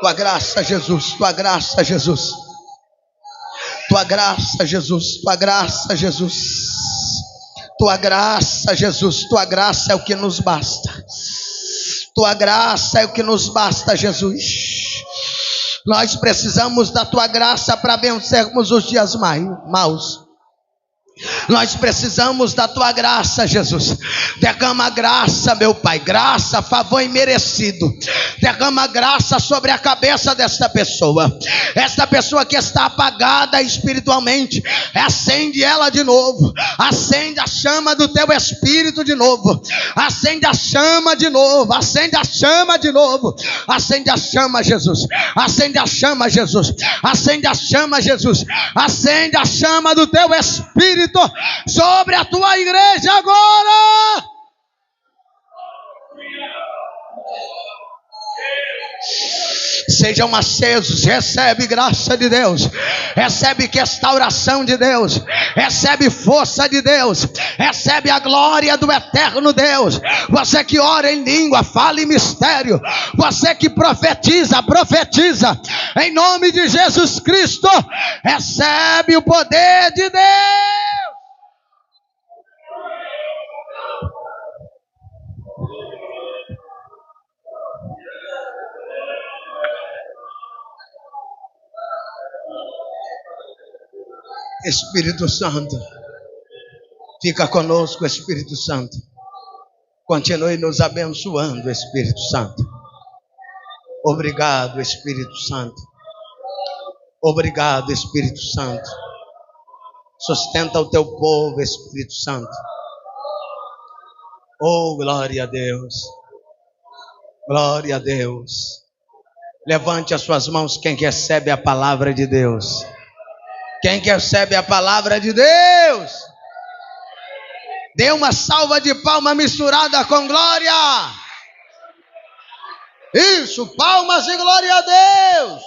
Tua graça, Jesus, tua graça, Jesus, tua graça, Jesus, tua graça, Jesus, tua graça, Jesus, tua graça é o que nos basta, tua graça é o que nos basta, Jesus. Nós precisamos da tua graça para vencermos os dias maus. Nós precisamos da tua graça, Jesus. Derrama graça, meu Pai, graça, favor imerecido. Derrama graça sobre a cabeça desta pessoa. Esta pessoa que está apagada espiritualmente, acende ela de novo. Acende a chama do teu espírito de novo. Acende a chama de novo. Acende a chama de novo. Acende a chama, Jesus. Acende a chama, Jesus. Acende a chama, Jesus. Acende a chama do teu espírito sobre a tua igreja agora. Sejam acesos, recebe graça de Deus, recebe restauração de Deus, recebe força de Deus, recebe a glória do eterno Deus. Você que ora em língua, fala em mistério, você que profetiza, profetiza, em nome de Jesus Cristo, recebe o poder de Deus. Espírito Santo, fica conosco, Espírito Santo. Continue nos abençoando, Espírito Santo. Obrigado, Espírito Santo. Obrigado, Espírito Santo. Sustenta o teu povo, Espírito Santo. Oh, glória a Deus. Glória a Deus. Levante as suas mãos quem recebe a palavra de Deus. Quem recebe a palavra de Deus, dê uma salva de palmas misturada com glória. Isso, palmas e glória a Deus.